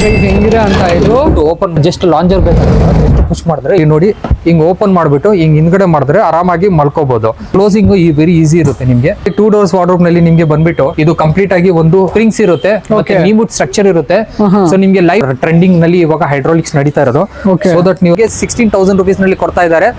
ಹೆಂಗಿದೆ ಅಂತ ಇದು ಓಪನ್ ಜಸ್ಟ್ ಲಾಂಜರ್ ಬೇಕಂದ್ರೆ ಜಸ್ಟ್ ಪುಷ್ ಮಾಡಿದ್ರೆ ಈಗ ನೋಡಿ ಹಿಂಗ್ ಓಪನ್ ಮಾಡ್ಬಿಟ್ಟು ಹಿಂಗ್ ಹಿಂದ್ಗಡೆ ಮಾಡಿದ್ರೆ ಆರಾಮಾಗಿ ಮಲ್ಕೋಬಹುದು. ಕ್ಲೋಸಿಂಗ್ ಈ ವೆರಿ ಈಸಿ ಇರುತ್ತೆ ನಿಮ್ಗೆ. 2 ಡೋರ್ಸ್ ವಾರ್ಡ್ರೋಬ್ ನಲ್ಲಿ ನಿಮ್ಗೆ ಬಂದ್ಬಿಟ್ಟು ಇದು ಕಂಪ್ಲೀಟ್ ಆಗಿ ಒಂದು ಸ್ಪ್ರಿಂಗ್ಸ್ ಇರುತ್ತೆ, ನೀಮುಡ್ ಸ್ಟ್ರಕ್ಚರ್ ಇರುತ್ತೆ. ಸೊ ನಿಮ್ಗೆ ಲೈವ್ ಟ್ರೆಂಡಿಂಗ್ ನಲ್ಲಿ ಇವಾಗ ಹೈಡ್ರಾಲಿಕ್ಸ್ ನಡೀತಾ ಇರೋದು. ಸೊ ದಟ್ ನಿಮಗೆ 16,000 rupees ನಲ್ಲಿ ಕೊಡ್ತಾ ಇದ್ದಾರೆ.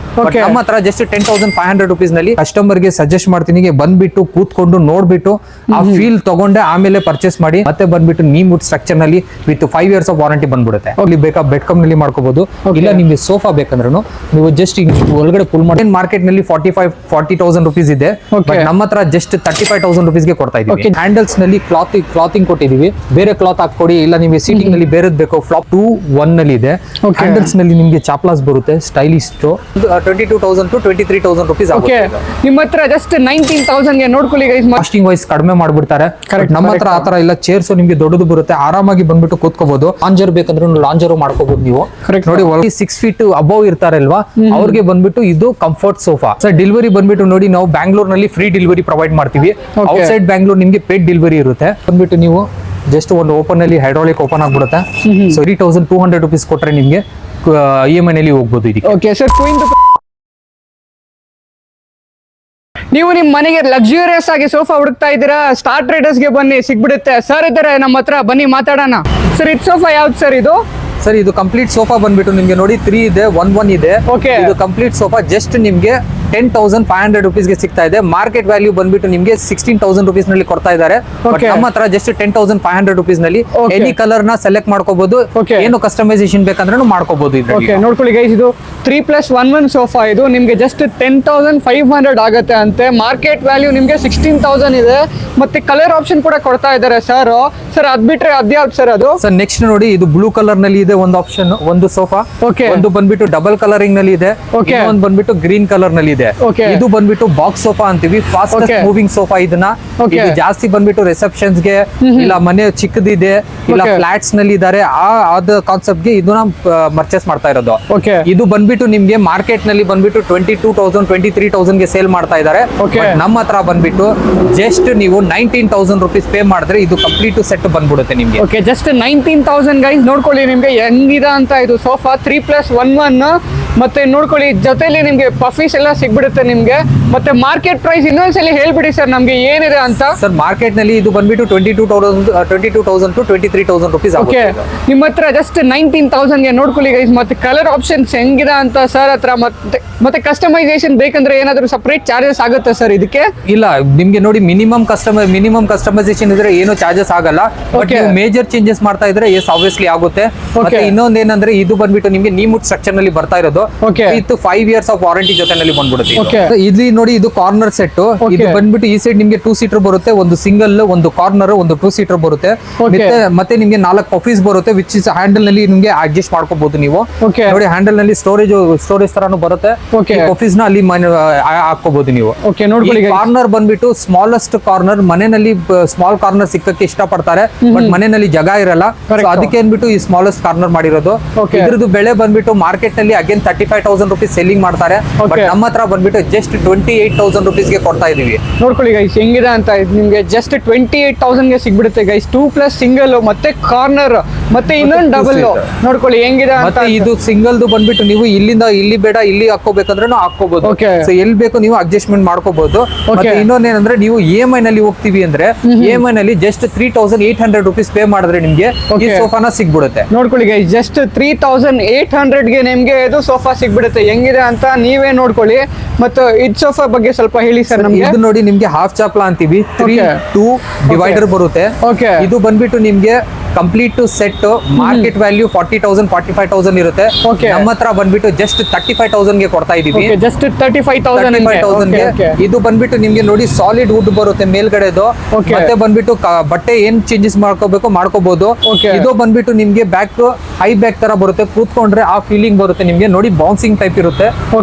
ನಮ್ಮ ಹತ್ರ ಜಸ್ಟ್ 10,500 rupees ನಲ್ಲಿ ಕಸ್ಟಮರ್ ಗೆ ಸಜೆಸ್ಟ್ ಮಾಡ್ತೀನಿ, ಬಂದ್ಬಿಟ್ಟು ಕೂತ್ಕೊಂಡು ನೋಡ್ಬಿಟ್ಟು ಆ ಫೀಲ್ ತಗೊಂಡೆ ಆಮೇಲೆ ಪರ್ಚೇಸ್ ಮಾಡಿ. ಮತ್ತೆ ಬಂದ್ಬಿಟ್ಟು ನೀಮುಡ್ ಸ್ಟ್ರಕ್ಚರ್ ನಲ್ಲಿ ವಿತ್ 5 years of ವಾರಂಟಿ ಬಂದ್ಬಿಡುತ್ತೆ. ಅಲ್ಲಿ ಬೇಕಾ ಬೆಡ್ ಕಮ್ ನಲ್ಲಿ ಮಾಡ್ಕೋಬಹುದು, ಇಲ್ಲ ನಿಮ್ಗೆ ಸೋಫಾ ಬೇಕಂದ್ರೂ ನೀವು ಜಸ್ಟ್ ಒಳಗಡೆ ಫುಲ್ ಮಾಡಿ. ಮಾರ್ಕೆಟ್ ನಲ್ಲಿ 40,000 rupees ಇದೆ, ನಮ್ಮ ಹತ್ರ ಜಸ್ಟ್ 35,000 rupees ಗೆ ಕೊಡ್ತಾ ಇದೀವಿ. ಹ್ಯಾಂಡಲ್ಸ್ ನಲ್ಲಿ ಕ್ಲಾತಿಂಗ್ ಕೊಟ್ಟಿದೀವಿ, ಬೇರೆ ಕ್ಲಾತ್ ಹಾಕೊಡಿ, ಇಲ್ಲ ನಿಮಗೆ ಸೀಟಿಂಗ್ ನಲ್ಲಿ ಬೇರೆದ್ ಬೇಕು. ಫ್ಲಾಪ್ 2-1 ನಲ್ಲಿ ಇದೆ. ಹ್ಯಾಂಡಲ್ಸ್ ನಲ್ಲಿ ನಿಮ್ಗೆ ಚಾಪ್ಲಾಸ್ ಬರುತ್ತೆ, ಸ್ಟೈಲಿಶ್ 22,000 to 23,000 rupees ಆಗುತ್ತೆ. ನಿಮ್ಮ ಹತ್ರ ಜಸ್ಟ್ 19,000 ಗೆ ನೋಡ್ಕೊಳ್ಳಿ ಗೈಸ್. ಕಾಸ್ಟಿಂಗ್ ವೈಸ್ ಕಡಿಮೆ ಮಾಡ್ಬಿಡ್ತಾರೆ. ನಮ್ಮ ಹತ್ರ ಆತರ ಇಲ್ಲ, ಚೇರ್ಸ್ ನಿಮ್ಗೆ ದೊಡ್ಡದು ಬರುತ್ತೆ, ಆರಾಮಾಗಿ ಬಂದ್ಬಿಟ್ಟು ಕೂತ್ಕೋಬಹುದು. ಲಾಂಜರ್ ಬೇಕಂದ್ರೆ ಲಾಂಜರ್ ಮಾಡ್ಕೋಬಹುದು ನೀವು. ನೋಡಿ 6 feet ಅಬೌವ್ ಇರ್ತಾರಲ್ವಾ, ಅವ್ರಿಗೆ ಬಂದ್ಬಿಟ್ಟು ಇದು ಕಂಫರ್ಟ್ ಸೋಫಾ. ಸರ್ ಡೆಲಿವರಿ ಬಂದ್ಬಿಟ್ಟು ನೋಡಿ, ನಾವು ಬ್ಯಾಂಗ್ಳೂರ್ ನಲ್ಲಿ ಫ್ರೀ ಡೆಲಿವರಿ ಪ್ರೊವೈಡ್ ಮಾಡ್ತೀವಿ. ಔಟ್ಸೈಡ್ ಬ್ಯಾಂಗ್ಳೂರ್ ನಿಮ್ಗೆ ಪೇಡ್ ಡೆಲಿವರಿ ಇರುತ್ತೆ. ಬಂದ್ಬಿಟ್ಟು ನೀವು ಜಸ್ಟ್ ಒಂದು ಓಪನ್ ಅಲ್ಲಿ ಹೈಡ್ರಾಲಿಕ್ ಓಪನ್ ಆಗ್ಬಿಡುತ್ತೆ. ಸೊ 3,200 rupees ಕೊಟ್ರೆ ನಿಮ್ಗೆ EMI ನಲ್ಲಿ ಹೋಗ್ಬೋದು ಇದಕ್ಕೆ. ಓಕೆ ಸರ್, ನೀವು ನಿಮ್ ಮನೆಗೆ ಲಕ್ಸುರಿಯಸ್ ಆಗಿ ಸೋಫಾ ಹುಡುಕ್ತಾ ಇದ್ದೀರಾ, ಸ್ಟಾರ್ ಟ್ರೇಡರ್ಸ್ ಗೆ ಬನ್ನಿ, ಸಿಗ್ಬಿಡುತ್ತೆ. ಸರ್ ಇದ್ದಾರೆ ನಮ್ಮ ಹತ್ರ, ಬನ್ನಿ ಮಾತಾಡೋಣ. ಸರ್ ಇದು ಸೋಫಾ ಯಾವ್ದು ಸರ್ ಇದು? ಸರ್ ಇದು ಕಂಪ್ಲೀಟ್ ಸೋಫಾ ಬಂದ್ಬಿಟ್ಟು ನಿಮ್ಗೆ ನೋಡಿ 3 ಇದೆ, 1 ಇದೆ. ಇದು ಕಂಪ್ಲೀಟ್ ಸೋಫಾ ಜಸ್ಟ್ ನಿಮ್ಗೆ 10,500 rupees ಗೆ ಸಿಗ್ತಾ ಇದೆ. ಮಾರ್ಕೆಟ್ ವ್ಯಾಲ್ಯೂ ಬಂದ್ಬಿಟ್ಟು ನಿಮ್ಗೆ 16,000 rupees ನಲ್ಲಿ ಕೊಡ್ತಾ ಇದ್ದಾರೆ. ನಮ್ಮ ಹತ್ರ ಜಸ್ಟ್ 10,500 rupees ನಲ್ಲಿ ಎನಿ ಕಲರ್ ನ ಸೆಲೆಕ್ಟ್ ಮಾಡ್ಕೋಬಹುದು, ಏನು ಕಸ್ಟಮೈಸೇಷನ್ ಬೇಕಂದ್ರೂ ಮಾಡ್ಕೋಬಹುದು. ನೋಡ್ಕೊಳ್ಳಿ ಗೈಸ್, ಇದು 3+1 ಸೋಫಾ. ಇದು ನಿಮ್ಗೆ ಜಸ್ಟ್ 10,500 ಆಗುತ್ತೆ ಅಂತೆ. ಮಾರ್ಕೆಟ್ ವ್ಯಾಲ್ಯೂ ನಿಮ್ಗೆ 16,000 ಇದೆ. ಮತ್ತೆ ಕಲರ್ ಆಪ್ಷನ್ ಕೂಡ ಕೊಡ್ತಾ ಇದ್ದಾರೆ ಸರ್. ಅದ್ ಬಿಟ್ರೆ ಅದ್ಯಾವ್ದು ಸರ್ ಅದು? ಸರ್ ನೆಕ್ಸ್ಟ್ ನೋಡಿ, ಇದು ಬ್ಲೂ ಕಲರ್ ನಲ್ಲಿ ಇದೆ ಒಂದು ಆಪ್ಷನ್, ಒಂದು ಸೋಫಾ. ಒಂದು ಬಂದ್ಬಿಟ್ಟು ಡಬಲ್ ಕಲರಿಂಗ್ ನಲ್ಲಿ ಇದೆ, ಒಂದು ಬಂದ್ಬಿಟ್ಟು ಗ್ರೀನ್ ಕಲರ್ ನಲ್ಲಿ ಇದೆ. ಇದು ಬಂದ್ಬಿಟ್ಟು ಬಾಕ್ಸ್ ಸೋಫಾ ಅಂತೀವಿ, ಫಾಸ್ಟೆಸ್ಟ್ ಮೂವಿಂಗ್ ಸೋಫಾ. ಇದನ್ನ ಇದು ಜಾಸ್ತಿ ಬಂದ್ಬಿಟ್ಟು ರಿಸೆಪ್ಷನ್ಸ್ ಗೆ, ಇಲ್ಲ ಮನೆ ಚಿಕ್ಕದಿದೆ, ಇಲ್ಲ ಫ್ಲಾಟ್ಸ್ ನಲ್ಲಿ ಇದಾರೆ, ಆದ ಕಾನ್ಸೆಪ್ಟ್ ಗೆ ಇದನ್ನ ಪರ್ಚೇಸ್ ಮಾಡ್ತಾ ಇರೋದು. ಇದು ಬಂದ್ಬಿಟ್ಟು ನಿಮ್ಗೆ ಮಾರ್ಕೆಟ್ ನಲ್ಲಿ ಬಂದ್ಬಿಟ್ಟು 22,000 23,000 ಗೆ ಸೇಲ್ ಮಾಡ್ತಾ ಇದ್ದಾರೆ. ನಮ್ಮ ಹತ್ರ ಬಂದ್ಬಿಟ್ಟು ಜಸ್ಟ್ ನೀವು 19,000 rupees ಪೇ ಮಾಡಿದ್ರೆ ಇದು ಕಂಪ್ಲೀಟ್ ಸೆಟ್ ಬಂದ್ಬಿಡುತ್ತೆ ನಿಮ್ಗೆ. Just 19,000 guys. ನೋಡ್ಕೊಳ್ಳಿ ನಿಮ್ಗೆ ಹೆಂಗಿದೆ ಅಂತ ಇದು ಸೋಫಾ 3+1. ಮತ್ತೆ ನೋಡ್ಕೊಳ್ಳಿ, ಜೊತೆಲಿ ನಿಮ್ಗೆ ಪಫೀಸ್ ಎಲ್ಲ ಸಿಗ್ಬಿಡುತ್ತೆ ನಿಮ್ಗೆ. ಮತ್ತೆ ಮಾರ್ಕೆಟ್ ಪ್ರೈಸ್ ಇನ್ನೊಂದ್ಸಲಿ ಹೇಳ್ಬಿಡಿ ಸರ್ ನಮ್ಗೆ ಏನಿದೆ ಅಂತ. ಸರ್ ಮಾರ್ಕೆಟ್ ನಲ್ಲಿ ಇದು ಬಂದ್ಬಿಟ್ಟು 22,000 to 23,000 rupees ಆಗುತ್ತೆ. ನಿಮ್ಮ ಹತ್ರ ಜಸ್ಟ್ 19,000 ಗೆ ನೋಡ್ಕೊಳ್ಳಿ ಗೈಸ್. ಮತ್ತೆ ಕಲರ್ ಆಪ್ಷನ್ಸ್ ಹೆಂಗಿದೆ ಅಂತ ಸರ್ ಹತ್ರ. ಮತ್ತೆ ಕಸ್ಟಮೈಸೇಷನ್ ಬೇಕಂದ್ರೆ ಏನಾದ್ರು ಸಪರೇಟ್ ಚಾರ್ಜಸ್ ಆಗುತ್ತೆ ಸರ್ ಇದಕ್ಕೆ? ಇಲ್ಲ, ನಿಮ್ಗೆ ನೋಡಿ ಮಿನಿಮಮ್ ಕಸ್ಟಮೈಸೇಷನ್ ಇದ್ರೆ ಏನು ಚಾರ್ಜಸ್ ಆಗಲ್ಲ. ಬಟ್ ನೀವು ಮೇಜರ್ ಚೇಂಜಸ್ ಮಾಡ್ತಾ ಇದ್ರೆ ಎಸ್ ಆಬ್ವಿಯಸ್ಲಿ ಆಗುತ್ತೆ. ಮತ್ತೆ ಇನ್ನೊಂದೇನಂದ್ರೆ ಇದು ಬಂದ್ಬಿಟ್ಟು ನಿಮ್ಗೆ ನೀಮುಡ್ ಸ್ಟ್ರಕ್ಚರ್ ನಲ್ಲಿ ಬರ್ತಾ ಇರೋದು. ಇದು 5 years of ವಾರಂಟಿ ಜೊತೆನಲ್ಲಿ ಬಂದ್ಬಿಡುತ್ತೆ. ಇಲ್ಲಿ ನೋಡಿ, ಇದು ಕಾರ್ನರ್ ಸೆಟ್. ಇದು ಬಂದ್ಬಿಟ್ಟು ಈ ಸೈಡ್ ನಿಮ್ಗೆ 2 seater ಬರುತ್ತೆ, ಒಂದು ಸಿಂಗಲ್, ಒಂದು ಕಾರ್ನರ್, ಒಂದು 2 seater ಬರುತ್ತೆ. ಮತ್ತೆ ನಿಮ್ಗೆ 4 ಪಫೀಸ್ ಬರುತ್ತೆ, ವಿಚ್ ಇಸ್ ಹ್ಯಾಂಡಲ್ ನಲ್ಲಿ ನಿಮ್ಗೆ ಅಡ್ಜಸ್ಟ್ ಮಾಡ್ಕೋಬಹುದು ನೀವು. ನೋಡಿ ಹ್ಯಾಂಡಲ್ ನಲ್ಲಿ ಸ್ಟೋರೇಜ್ ತರಾನು ಬರುತ್ತೆ. ಪಫೀಸ್ ನ ಅಲ್ಲಿ ಹಾಕೋಬಹುದು ನೀವು. ಕಾರ್ನರ್ ಬಂದ್ಬಿಟ್ಟು ಸ್ಮಾಲೆಸ್ಟ್ ಕಾರ್ನರ್. ಮನೆಯಲ್ಲಿ ಸ್ಮಾಲ್ ಕಾರ್ನರ್ ಸಿಕ್ಕಕ್ಕೆ ಇಷ್ಟಪಡ್ತಾರೆ, ಬಟ್ ಮನೆಯಲ್ಲಿ ಜಾಗ ಇರಲ್ಲ. ಅದಕ್ಕೆ ಅಂದ್ಬಿಟ್ಟು ಈ ಸ್ಮಾಲೆಸ್ಟ್ ಕಾರ್ನರ್ ಮಾಡಿರೋದು. ಇದ್ರದ್ದು ಬೆಲೆ ಬಂದ್ಬಿಟ್ಟು ಮಾರ್ಕೆಟ್ ನಲ್ಲಿ ಅಗೇನ್ 35,000 rupees ಸೆಲ್ಲಿಂಗ್ ಮಾಡ್ತಾರೆ. ಬಟ್ ನಮ್ಮ ಹತ್ರ ಬಂದ್ಬಿಟ್ಟು ಜಸ್ಟ್ 28,000 rupees ಗೆ ಕೊಡ್ತಾ ಇದೀವಿ. ನೋಡ್ಕೊಳ್ಳಿ ಗೈಸ್ ಹೆಂಗಿದೆ ಅಂತ. ನಿಮ್ಗೆ ಜಸ್ಟ್ 28,000 ಗೆ ಸಿಗ್ಬಿಡುತ್ತೆ ಗೈಸ್. 2+ ಸಿಂಗಲ್, ಮತ್ತೆ ಕಾರ್ನರ್, ಮತ್ತೆ ಇನ್ನೊಂದು ಡಬಲ್. ನೋಡ್ಕೊಳ್ಳಿ ಹೆಂಗಿದೆ ಅಂತ. ಇದು ಸಿಂಗಲ್ ಬಂದ್ಬಿಟ್ಟು ನೀವು ಇಲ್ಲಿಂದ ಇಲ್ಲಿ ಬೇಡ, ಇಲ್ಲಿ ಹಾಕೋಬೇಕಂದ್ರೆ ಹಾಕೋಬಹುದು. ಸೊ ಎಲ್ಲಿ ಬೇಕು ನೀವು ಅಡ್ಜಸ್ಟ್ಮೆಂಟ್ ಮಾಡ್ಕೋಬಹುದು. ಮತ್ತೆ ಇನ್ನೊಂದೇನಂದ್ರೆ ನೀವು EMI ನಲ್ಲಿ ಹೋಗ್ತೀವಿ ಅಂದ್ರೆ EMI ನಲ್ಲಿ ಜಸ್ಟ್ 3,800 rupees ಪೇ ಮಾಡಿದ್ರೆ ನಿಮ್ಗೆ ಈ ಸೋಫಾನ ಸಿಗ್ಬಿಡುತ್ತೆ. ನೋಡ್ಕೊಳ್ಳಿ ಗೈಸ್, ಜಸ್ಟ್ 3,800 ಗೆ ನಿಮ್ಗೆ ಇದು ಸೋಫಾ ಸಿಗ್ಬಿಡುತ್ತೆ. ಹೆಂಗಿದೆ ಅಂತ ನೀವೇ ನೋಡ್ಕೊಳ್ಳಿ. ಮತ್ತು ಇದು ಸೋಫಾ ಬಗ್ಗೆ ಸ್ವಲ್ಪ ಹೇಳಿ ಸರ್ ನಮ್ಗೆ. ಇದು ನೋಡಿ ನಿಮ್ಗೆ ಹಾಫ್ ಚಾಪ್ಲಾ ಅಂತೀವಿ, 3-2 ಡಿವೈಡರ್ ಬರುತ್ತೆ. ಇದು ಬಂದ್ಬಿಟ್ಟು ನಿಮ್ಗೆ ಕಂಪ್ಲೀಟ್ ಸೆಟ್ ಮಾರ್ಕೆಟ್ ವ್ಯಾಲ್ಯೂ 40,000 45,000 ಇರುತ್ತೆ. ನಮ್ಮ ಹತ್ರ ಬಂದ್ಬಿಟ್ಟು ಜಸ್ಟ್ 35,000 ಗೆ ಕೊಡ್ತಾ ಇದೀವಿ. ಜಸ್ಟ್ 35,000 ಗೆ. ಇದು ಬಂದ್ಬಿಟ್ಟು ನಿಮ್ಗೆ ನೋಡಿ ಸಾಲಿಡ್ ವುಡ್ ಬರುತ್ತೆ ಮೇಲ್ಗಡೆದು. ಮತ್ತೆ ಬಂದ್ಬಿಟ್ಟು ಬಟ್ಟೆ ಏನ್ ಚೇಂಜಸ್ ಮಾಡ್ಕೋಬಹುದು. ಇದು ಬಂದ್ಬಿಟ್ಟು ನಿಮ್ಗೆ ಬ್ಯಾಕ್ ಹೈ ಬ್ಯಾಕ್ ತರ ಬರುತ್ತೆ, ಕೂತ್ಕೊಂಡ್ರೆ ಆ ಫೀಲಿಂಗ್ ಬರುತ್ತೆ ನಿಮ್ಗೆ. ನೋಡಿ ಬೌನ್ಸಿಂಗ್ ಟೈಪ್ ಇರುತ್ತೆ.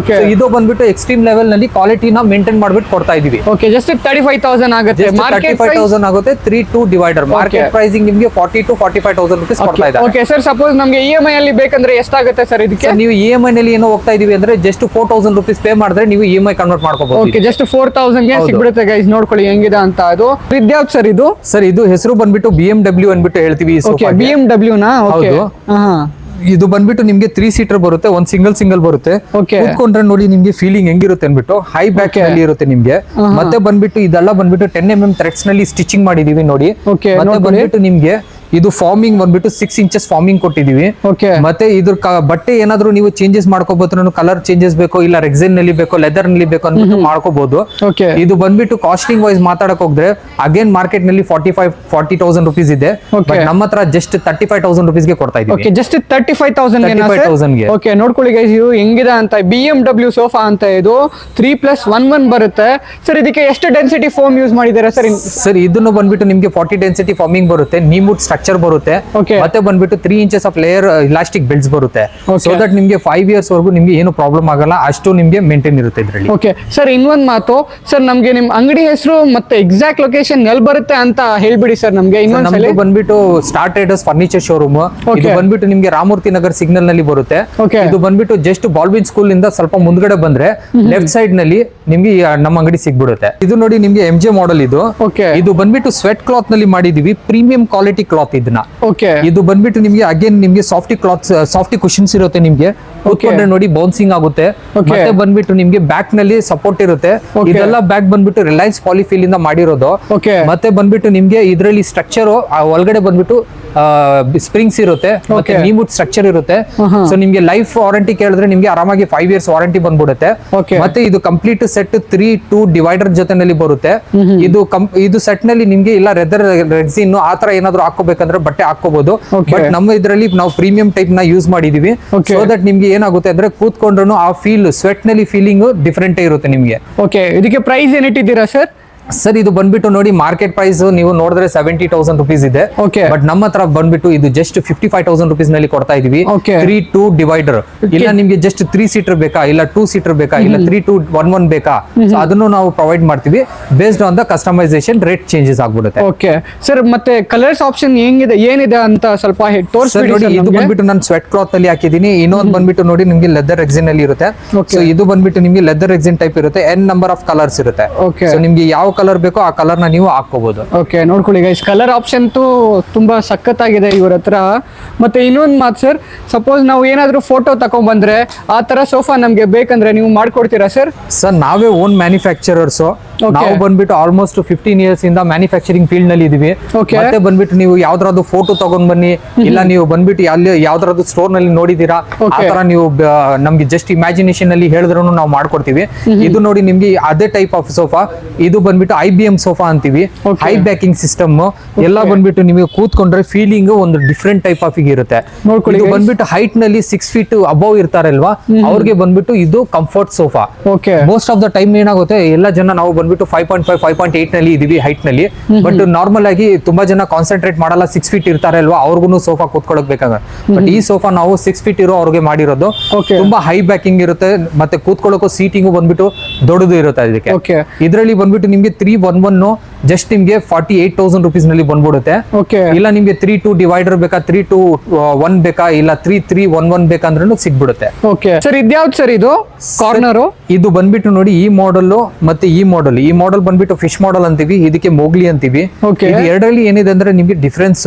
ಇದು ಬಂದ್ಬಿಟ್ಟು ಎಕ್ಸ್ಟ್ರೀಮ್ ಲೆವೆಲ್ ನಲ್ಲಿ ಕ್ವಾಲಿಟಿನ ಮೇಂಟೈನ್ ಮಾಡ್ಬಿಟ್ಟು ಕೊಡ್ತಾ ಇದೀವಿ. ಜಸ್ಟ್ 35,000 ಆಗುತ್ತೆ. 35,000 ಆಗುತ್ತೆ. 3-2 ಡಿವೈಡರ್. ಮಾರ್ಕೆಟ್ ಪ್ರೈಸಿಂಗ್ ನಿಮ್ಗೆ 40 to 45,000 rupees ಕೊಡ್ತಾ ಇದ್ದಾರೆ. ಓಕೆ ಸರ್, ಸಪೋಸ್ ನಮಗೆ EMI ಅಲ್ಲಿ ಬೇಕಂದ್ರೆ ಎಷ್ಟಾಗುತ್ತೆ ಸರ್ ಇದಕ್ಕೆ? ನೀವು EMI ನಲ್ಲಿ ಏನೋ ಹೋಗ್ತಾ ಇದೀವಿ ಅಂದ್ರೆ ಜಸ್ಟ್ 4,000 rupees ಪೇ ಮಾಡಿದ್ರೆ ನೀವು EMI ಕನ್ವರ್ಟ್ ಮಾಡ್ಕೋಬಹುದು. ಓಕೆ, ಜಸ್ಟ್ 4,000 ಗೆ ಸಿಗ್ಬಿಡುತ್ತೆ ಗೈಸ್. ನೋಡ್ಕೊಳ್ಳಿ ಹೆಂಗಿದೆ ಅಂತ. ಅದು ಇದ್ಯಾವ್ದು ಸರ್ ಇದು? ಸರ್ ಇದು ಹೆಸರು ಬಂದ್ಬಿಟ್ಟು BMW ಅನ್ಬಿಟ್ಟು ಹೇಳ್ತೀವಿ ಈ ಓಕೆ, ಸೋಫಾಗೆ. BMW ನಾ? ಓಕೆ, ಹೌದು. ಇದು ಬಂದ್ಬಿಟ್ಟು ನಿಮ್ಗೆ 3 ಸೀಟರ್ ಬರುತ್ತೆ, ಒಂದ್ ಸಿಂಗಲ್ ಬರುತ್ತೆ. Okay. ಕೂತ್ಕೊಂಡ್ರೆ ನೋಡಿ ನಿಮ್ಗೆ ಫೀಲಿಂಗ್ ಹೆಂಗಿರುತ್ತೆ ಅನ್ಬಿಟ್ಟು ಹೈ ಬ್ಯಾಕ್ ನಲ್ಲಿ ಇರುತ್ತೆ ನಿಮ್ಗೆ. ಮತ್ತೆ ಬಂದ್ಬಿಟ್ಟು ಇದೆಲ್ಲ ಬಂದ್ಬಿಟ್ಟು 10 mm ಥ್ರೆಡ್ಸ್ ನಲ್ಲಿ ಸ್ಟಿಚಿಂಗ್ ಮಾಡಿದೀವಿ ನೋಡಿ. Okay, ಮತ್ತೆ ಬಂದ್ಬಿಟ್ಟು ನಿಮ್ಗೆ ಇದು ಫಾರ್ಮಿಂಗ್ ಬಂದ್ಬಿಟ್ಟು 6 inches ಫಾರ್ಮಿಂಗ್ ಕೊಟ್ಟಿದೀವಿ. ಓಕೆ, ಮತ್ತೆ ಇದ್ರ ಬಟ್ಟೆ ಏನಾದ್ರು ನೀವು ಚೇಂಜಸ್ ಮಾಡ್ಕೋಬಹುದು, ಕಲರ್ ಚೇಂಜಸ್ ಬೇಕೋ ಇಲ್ಲ ರೆಕ್ಸಿನ್ ನಲ್ಲಿ ಬೇಕೋ ಲೆದರ್ ನಲ್ಲಿ ಬೇಕೋ ಅಂದ್ಬಿಟ್ಟು ಮಾಡ್ಕೋಬಹುದು. ಓಕೆ. ಇದು ಬಂದ್ಬಿಟ್ಟು ಕಾಸ್ಟಿಂಗ್ ವೈಸ್ ಮಾತಾಡಕ್ ಹೋದ್ರೆ ಅಗೇನ್ ಮಾರ್ಕೆಟ್ ನಲ್ಲಿ 40,000 rupees ಇದೆ. Okay. ಬಟ್ ನಮ್ಮ ಹತ್ರ ಜಸ್ಟ್ 35,000 rupees ಗೆ ಕೊಡ್ತಾ ಇದೀವಿ. ಓಕೆ, ಜಸ್ಟ್ 35,000 ಗೆ. 35,000 ಗೆ. ಓಕೆ, ನೋಡ್ಕೊಳ್ಳಿ ಗೈಸ್ ಇದು ಹೆಂಗಿದೆ ಅಂತ. BMW ಸೋಫಾ ಅಂತ ಇದು 3+1 ಬರುತ್ತೆ ಸರ್. ಇದಕ್ಕೆ ಎಷ್ಟು ಡೆನ್ಸಿಟಿ ಫೋಮ್ ಯೂಸ್ ಮಾಡಿದ್ದಾರೆ ಸರ್? ಸರ್ ಇದನ್ನು ಬಂದ್ಬಿಟ್ಟು ನಿಮ್ಗೆ 40 ಡೆನ್ಸಿಟಿ ಫಾರ್ಮಿಂಗ್ ಬರುತ್ತೆ, ನೀಮುಡ್ ಸ್ಟ್ರಕ್ಚರ್ ಬರುತ್ತೆ. Okay. ಮತ್ತೆ ಬಂದ್ಬಿಟ್ಟು 3 inches of layer elastic belts ಬರುತ್ತೆ. Okay. ಸೊ ದಟ್ ನಿಮ್ಗೆ 5 years ವರೆಗೂ ನಿಮ್ಗೆ ಏನು ಪ್ರಾಬ್ಲಮ್ ಆಗಲ್ಲ, ಅಷ್ಟು ನಿಮ್ಗೆ ಮೇಂಟೈನ್ ಇರುತ್ತೆ ಇದರಲ್ಲಿ. ಓಕೆ ಸರ್, ಇನ್ನೊಂದು ಮಾತು ಸರ್, ನಮ್ಗೆ ನಿಮ್ ಅಂಗಡಿ ಹೆಸರು ಮತ್ತೆ ಎಕ್ಸಾಕ್ಟ್ ಲೊಕೇಶನ್ ಎಲ್ಲಿ ಬರುತ್ತೆ ಅಂತ ಹೇಳ್ಬಿಡಿ ಸರ್ ನಮ್ಗೆ ಇನ್ನೊಂದ್ಸಲ. ನಮ್ದು ಬಂದ್ಬಿಟ್ಟು ಸ್ಟಾರ್ ಟ್ರೇಡರ್ಸ್ ಫರ್ನಿಚರ್ ಶೋರೂಮ್. ಇದು ಬಂದ್ಬಿಟ್ಟು ನಿಮ್ಗೆ ರಾಮೂರ್ತಿ ನಗರ್ ಸಿಗ್ನಲ್ ನಲ್ಲಿ ಬರುತ್ತೆ. Okay. ಇದು ಬಂದ್ಬಿಟ್ಟು ಜಸ್ಟ್ ಬಾಲ್ವಿನ್ ಸ್ಕೂಲ್ ಇಂದ ಸ್ವಲ್ಪ ಮುಂದ್ಗಡೆ ಬಂದ್ರೆ ಲೆಫ್ಟ್ ಸೈಡ್ ನಲ್ಲಿ ನಿಮ್ಗೆ ನಮ್ಮ ಅಂಗಡಿ ಸಿಗ್ಬಿಡುತ್ತೆ. ಇದು ನೋಡಿ ನಿಮ್ಗೆ MJ ಮಾಡೆಲ್ ಇದು. Okay. ಇದು ಬಂದ್ಬಿಟ್ಟು ಸ್ವೆಟ್ ಕ್ಲಾತ್ ನಲ್ಲಿ ಮಾಡಿದೀವಿ, ಪ್ರೀಮಿಯಂ ಕ್ವಾಲಿಟಿ ಕ್ಲಾತ್ ಇದನ್ನ. ಓಕೆ, ಇದು ಬಂದ್ಬಿಟ್ಟು ನಿಮ್ಗೆ ಅಗೇನ್ ನಿಮ್ಗೆ ಸಾಫ್ಟಿ ಕುಶನ್ಸ್ ಇರುತ್ತೆ ನಿಮ್ಗೆ. ಕೂತ್ಕೊಂಡ್ರೆ ನೋಡಿ ಬೌನ್ಸಿಂಗ್ ಆಗುತ್ತೆ. Okay. ಮತ್ತೆ ಬಂದ್ಬಿಟ್ಟು ನಿಮ್ಗೆ ಬ್ಯಾಕ್ ನಲ್ಲಿ ಸಪೋರ್ಟ್ ಇರುತ್ತೆ. Okay. ಇದೆಲ್ಲ ಬ್ಯಾಕ್ ಬಂದ್ಬಿಟ್ಟು ರಿಲಯನ್ಸ್ ಪಾಲಿಫಿಲ್ ಇಂದ ಮಾಡಿರೋದು. ಓಕೆ, ಮತ್ತೆ ಬಂದ್ಬಿಟ್ಟು ನಿಮ್ಗೆ ಇದರಲ್ಲಿ ಸ್ಟ್ರಕ್ಚರ್ ಒಳಗಡೆ ಬಂದ್ಬಿಟ್ಟು ಸ್ಪ್ರಿಂಗ್ಸ್ ಇರುತ್ತೆ, ಮತ್ತೆ ನೀಮುಡ್ ಸ್ಟ್ರಕ್ಚರ್ ಇರುತ್ತೆ. ಸೊ ನಿಮ್ಗೆ ಲೈಫ್ ವಾರಂಟಿ ಕೇಳಿದ್ರೆ ನಿಮ್ಗೆ ಆರಾಮಾಗಿ 5 years ವಾರಂಟಿ ಬಂದ್ಬಿಡುತ್ತೆ. Okay. ಮತ್ತೆ ಇದು ಕಂಪ್ಲೀಟ್ ಸೆಟ್ 3-2 ಡಿವೈಡರ್ ಜೊತೆನಲ್ಲಿ ಬರುತ್ತೆ. ಇದು ಸೆಟ್ ನಲ್ಲಿ ನಿಮ್ಗೆ ಇಲ್ಲ ರೆದರ್ ರೆಕ್ಸಿನ್ ಆತರ ಏನಾದ್ರು ಹಾಕೋಬೇಕಂದ್ರೆ ಬಟ್ಟೆ ಹಾಕೋಬಹುದು. Okay. ಬಟ್ ನಮ್ಮ ಇದರಲ್ಲಿ ನಾವು ಪ್ರೀಮಿಯಂ ಟೈಪ್ ನ ಯೂಸ್ ಮಾಡಿದೀವಿ. Okay. ಸೊ ದಟ್ ನಿಮ್ಗೆ ಏನಾಗುತ್ತೆ ಅಂದ್ರೆ ಕೂತ್ಕೊಂಡ್ರು ಆ ಫೀಲ್ ಸ್ವೆಟ್ ನಲ್ಲಿ ಫೀಲಿಂಗ್ ಡಿಫ್ರೆಂಟ್ ಇರುತ್ತೆ ನಿಮ್ಗೆ. ಓಕೆ, ಇದಕ್ಕೆ ಪ್ರೈಸ್ ಏನಿಟ್ಟಿದ್ದೀರಾ ಸರ್? ಸರ್ ಇದು ಬಂದ್ಬಿಟ್ಟು ನೋಡಿ ಮಾರ್ಕೆಟ್ ಪ್ರೈಸ್ ನೀವು ನೋಡಿದ್ರೆ 70,000 rupees ಇದೆ. Okay. ಬಟ್ ನಮ್ಮ ಹತ್ರ ಬಂದ್ಬಿಟ್ಟು ಇದು ಜಸ್ಟ್ 55,000 rupees ನಲ್ಲಿ ಕೊಡ್ತಾ ಇದೀವಿ. Okay. 3-2 ಡಿವೈಡರ್. ಇಲ್ಲ ನಿಮ್ಗೆ ಜಸ್ಟ್ 3 ಸೀಟರ್ ಬೇಕಾ, ಇಲ್ಲ 2 ಸೀಟರ್ ಬೇಕಾ, ಇಲ್ಲ 3-2-1-1 ಬೇಕಾ, ಸೊ ಅದನ್ನು ನಾವು ಪ್ರೊವೈಡ್ ಮಾಡ್ತೀವಿ. Based on the customisation rate changes ಆಗ್ಬಿಡುತ್ತೆ. ಓಕೆ ಸರ್, ಮತ್ತೆ ಕಲರ್ಸ್ ಆಪ್ಷನ್ ಏನಿದೆ ಅಂತ ಸ್ವಲ್ಪ ತೋರಿಸ್ಬಿಡಿ ನೋಡಿ. ಸರ್ ಇದು ನಮ್ಗೆ. ಬಂದ್ಬಿಟ್ಟು ನಾನು ಸ್ವೆಟ್ ಕ್ಲಾತ್ ಅಲ್ಲಿ ಹಾಕಿದೀನಿ. ಇನ್ನೊಂದು ಬಂದ್ಬಿಟ್ಟು ನೋಡಿ ನಿಮ್ಗೆ ಲೆದರ್ ಎಕ್ಸಿನ್ ಅಲ್ಲಿ ಇರುತ್ತೆ. Okay. ಸೊ ಇದು ಬಂದ್ಬಿಟ್ಟು ನಿಮ್ಗೆ ಲೆದರ್ ಎಕ್ಸಿನ್ ಟೈಪ್ ಇರುತ್ತೆ. n ನಂಬರ್ ಆಫ್ ಕಲರ್ಸ್ ಇರುತ್ತೆ. Okay. ಸೊ ನಿಮ್ಗೆ ಯಾವ ಕಲರ್ ಬೇಕೋ ಆ ಕಲರ್ ನ ನೀವು ಹಾಕೋಬಹುದು. ಓಕೆ, ನೋಡ್ಕೊಳ್ಳಿ ಗೈಸ್, ಕಲರ್ ಆಪ್ಷನ್ ತುಂಬಾ ಸಖತ್ತಾಗಿದೆ ಇವ್ರ ಹತ್ರ. ಮತ್ತೆ ಇನ್ನೊಂದು ಮಾತು ಸರ್, ಸಪೋಸ್ ನಾವು ಏನಾದ್ರು ಫೋಟೋ ತಗೊಂಡ್ಬಂದ್ರೆ ಆ ತರ ಸೋಫಾ ನಮ್ಗೆ ಬೇಕಂದ್ರೆ ನೀವು ಮಾಡ್ಕೊಡ್ತೀರಾ ಸರ್? ಸರ್ ನಾವೇ ಓನ್ ಮ್ಯಾನುಫ್ಯಾಕ್ಚರರ್ಸ್. ನಾವು ಬಂದ್ಬಿಟ್ಟು ಆಲ್ಮೋಸ್ಟ್ 15 years ಇಂದ ಮ್ಯಾನುಫ್ಯಾಕ್ಚರಿಂಗ್ ಫೀಲ್ಡ್ ನಲ್ಲಿ ಇದೀವಿ. Okay. ಮತ್ತೆ ಬಂದ್ಬಿಟ್ಟು ನೀವು ಯಾವ್ದಾದ್ರು ಫೋಟೋ ತಗೊಂಡ್ ಬನ್ನಿ, ಇಲ್ಲ ನೀವು ಬಂದ್ಬಿಟ್ಟು ಅಲ್ಲಿ ಯಾವ್ದಾದ್ರು ಸ್ಟೋರ್ ನಲ್ಲಿ ನೋಡಿದೀರಾ ಆ ತರ ನೀವು ನಮ್ಗೆ ಜಸ್ಟ್ ಇಮ್ಯಾಜಿನೇಷನ್ ಅಲ್ಲಿ ಹೇಳಿದ್ರು ನಾವು ಮಾಡ್ಕೊಡ್ತೀವಿ. ಇದು ನೋಡಿ ನಿಮ್ಗೆ ಅದೇ ಟೈಪ್ ಆಫ್ ಸೋಫಾ. ಇದು ಬಂದ್ಬಿಟ್ಟು IBM ಸೋಫಾ ಅಂತೀವಿ. ಹೈ ಬ್ಯಾಕಿಂಗ್ ಸಿಸ್ಟಮ್ ಎಲ್ಲ ಬಂದ್ಬಿಟ್ಟು ನಿಮಗೆ ಕೂತ್ಕೊಂಡ್ರೆ ಫೀಲಿಂಗ್ ಒಂದು ಡಿಫ್ರೆಂಟ್ ಟೈಪ್ ಆಫ್ ಇರುತ್ತೆ. ನೋಡ್ಕೊಳ್ಳಿ ಇದು ಬಂದ್ಬಿಟ್ಟು ಹೈಟ್ ನಲ್ಲಿ 6 feet ಅಬೌವ್ ಇರ್ತಾರಲ್ವಾ, ಅವ್ರಿಗೆ ಬಂದ್ಬಿಟ್ಟು ಇದು comfort sofa. Okay, most of the time ಏನಾಗುತ್ತೆ ಎಲ್ಲ ಜನ ನಾವು ಬಂದ್ಬಿಟ್ಟು 5.5 5.8 ನಲ್ಲಿ ಇದೀವಿ ಹೈಟ್ ನಲ್ಲಿ. ಬಟ್ ನಾರ್ಮಲ್ ಆಗಿ ತುಂಬಾ ಜನ ಕಾನ್ಸಂಟ್ರೇಟ್ ಮಾಡಲ್ಲ, 6 feet ಇರ್ತಾರೆ ಅಲ್ವಾ, ಅವ್ರಿಗೂ ಸೋಫಾ ಕೂತ್ಕೊಳ್ಳೋಕೆ ಬೇಕಾಗುತ್ತೆ. ಬಟ್ ಈ ಸೋಫಾ ನಾವು 6 feet ಇರೋ ಅವ್ರಿಗೆ ಮಾಡಿರೋದು. Okay. ತುಂಬಾ ಹೈ ಬ್ಯಾಕಿಂಗ್ ಇರುತ್ತೆ, ಮತ್ತೆ ಕೂತ್ಕೊಳ್ಳೋಕೆ ಸೀಟಿಂಗು ಬಂದ್ಬಿಟ್ಟು ದೊಡ್ಡದು ಇರುತ್ತೆ ಇದಕ್ಕೆ. Okay. ಇದರಲ್ಲಿ ಬಂದ್ಬಿಟ್ಟು ನಿಮ್ಗೆ 3-1-1 ಜಸ್ಟ್ ನಿಮ್ಗೆ 48,000 rupees ನಲ್ಲಿ ಬಂದ್ಬಿಡುತ್ತೆ. ಓಕೆ, ಇಲ್ಲ ನಿಮ್ಗೆ 3-2 ಡಿವೈಡರ್ ಬೇಕಾ, 3-2-1 ಬೇಕಾ, ಇಲ್ಲ 3-3-1-1 ಬೇಕಂದ್ರೂ ಸಿಗ್ಬಿಡುತ್ತೆ. ಓಕೆ ಸರ್, ಇದ್ಯಾವ್ದು ಸರ್ ಇದು ಕಾರ್ನರ್? ಇದು ಬಂದ್ಬಿಟ್ಟು ನೋಡಿ ಈ ಮಾಡೆಲ್ ಮತ್ತೆ ಈ ಮಾಡೆಲ್ ಬಂದ್ಬಿಟ್ಟು ಫಿಶ್ ಮಾಡೆಲ್ ಅಂತೀವಿ, ಇದಕ್ಕೆ ಮೋಗ್ಲಿ ಅಂತೀವಿ. Okay. ಇದು ಎರಡರಲ್ಲಿ ಏನಿದೆ ಅಂದ್ರೆ ನಿಮ್ಗೆ ಡಿಫ್ರೆನ್ಸ್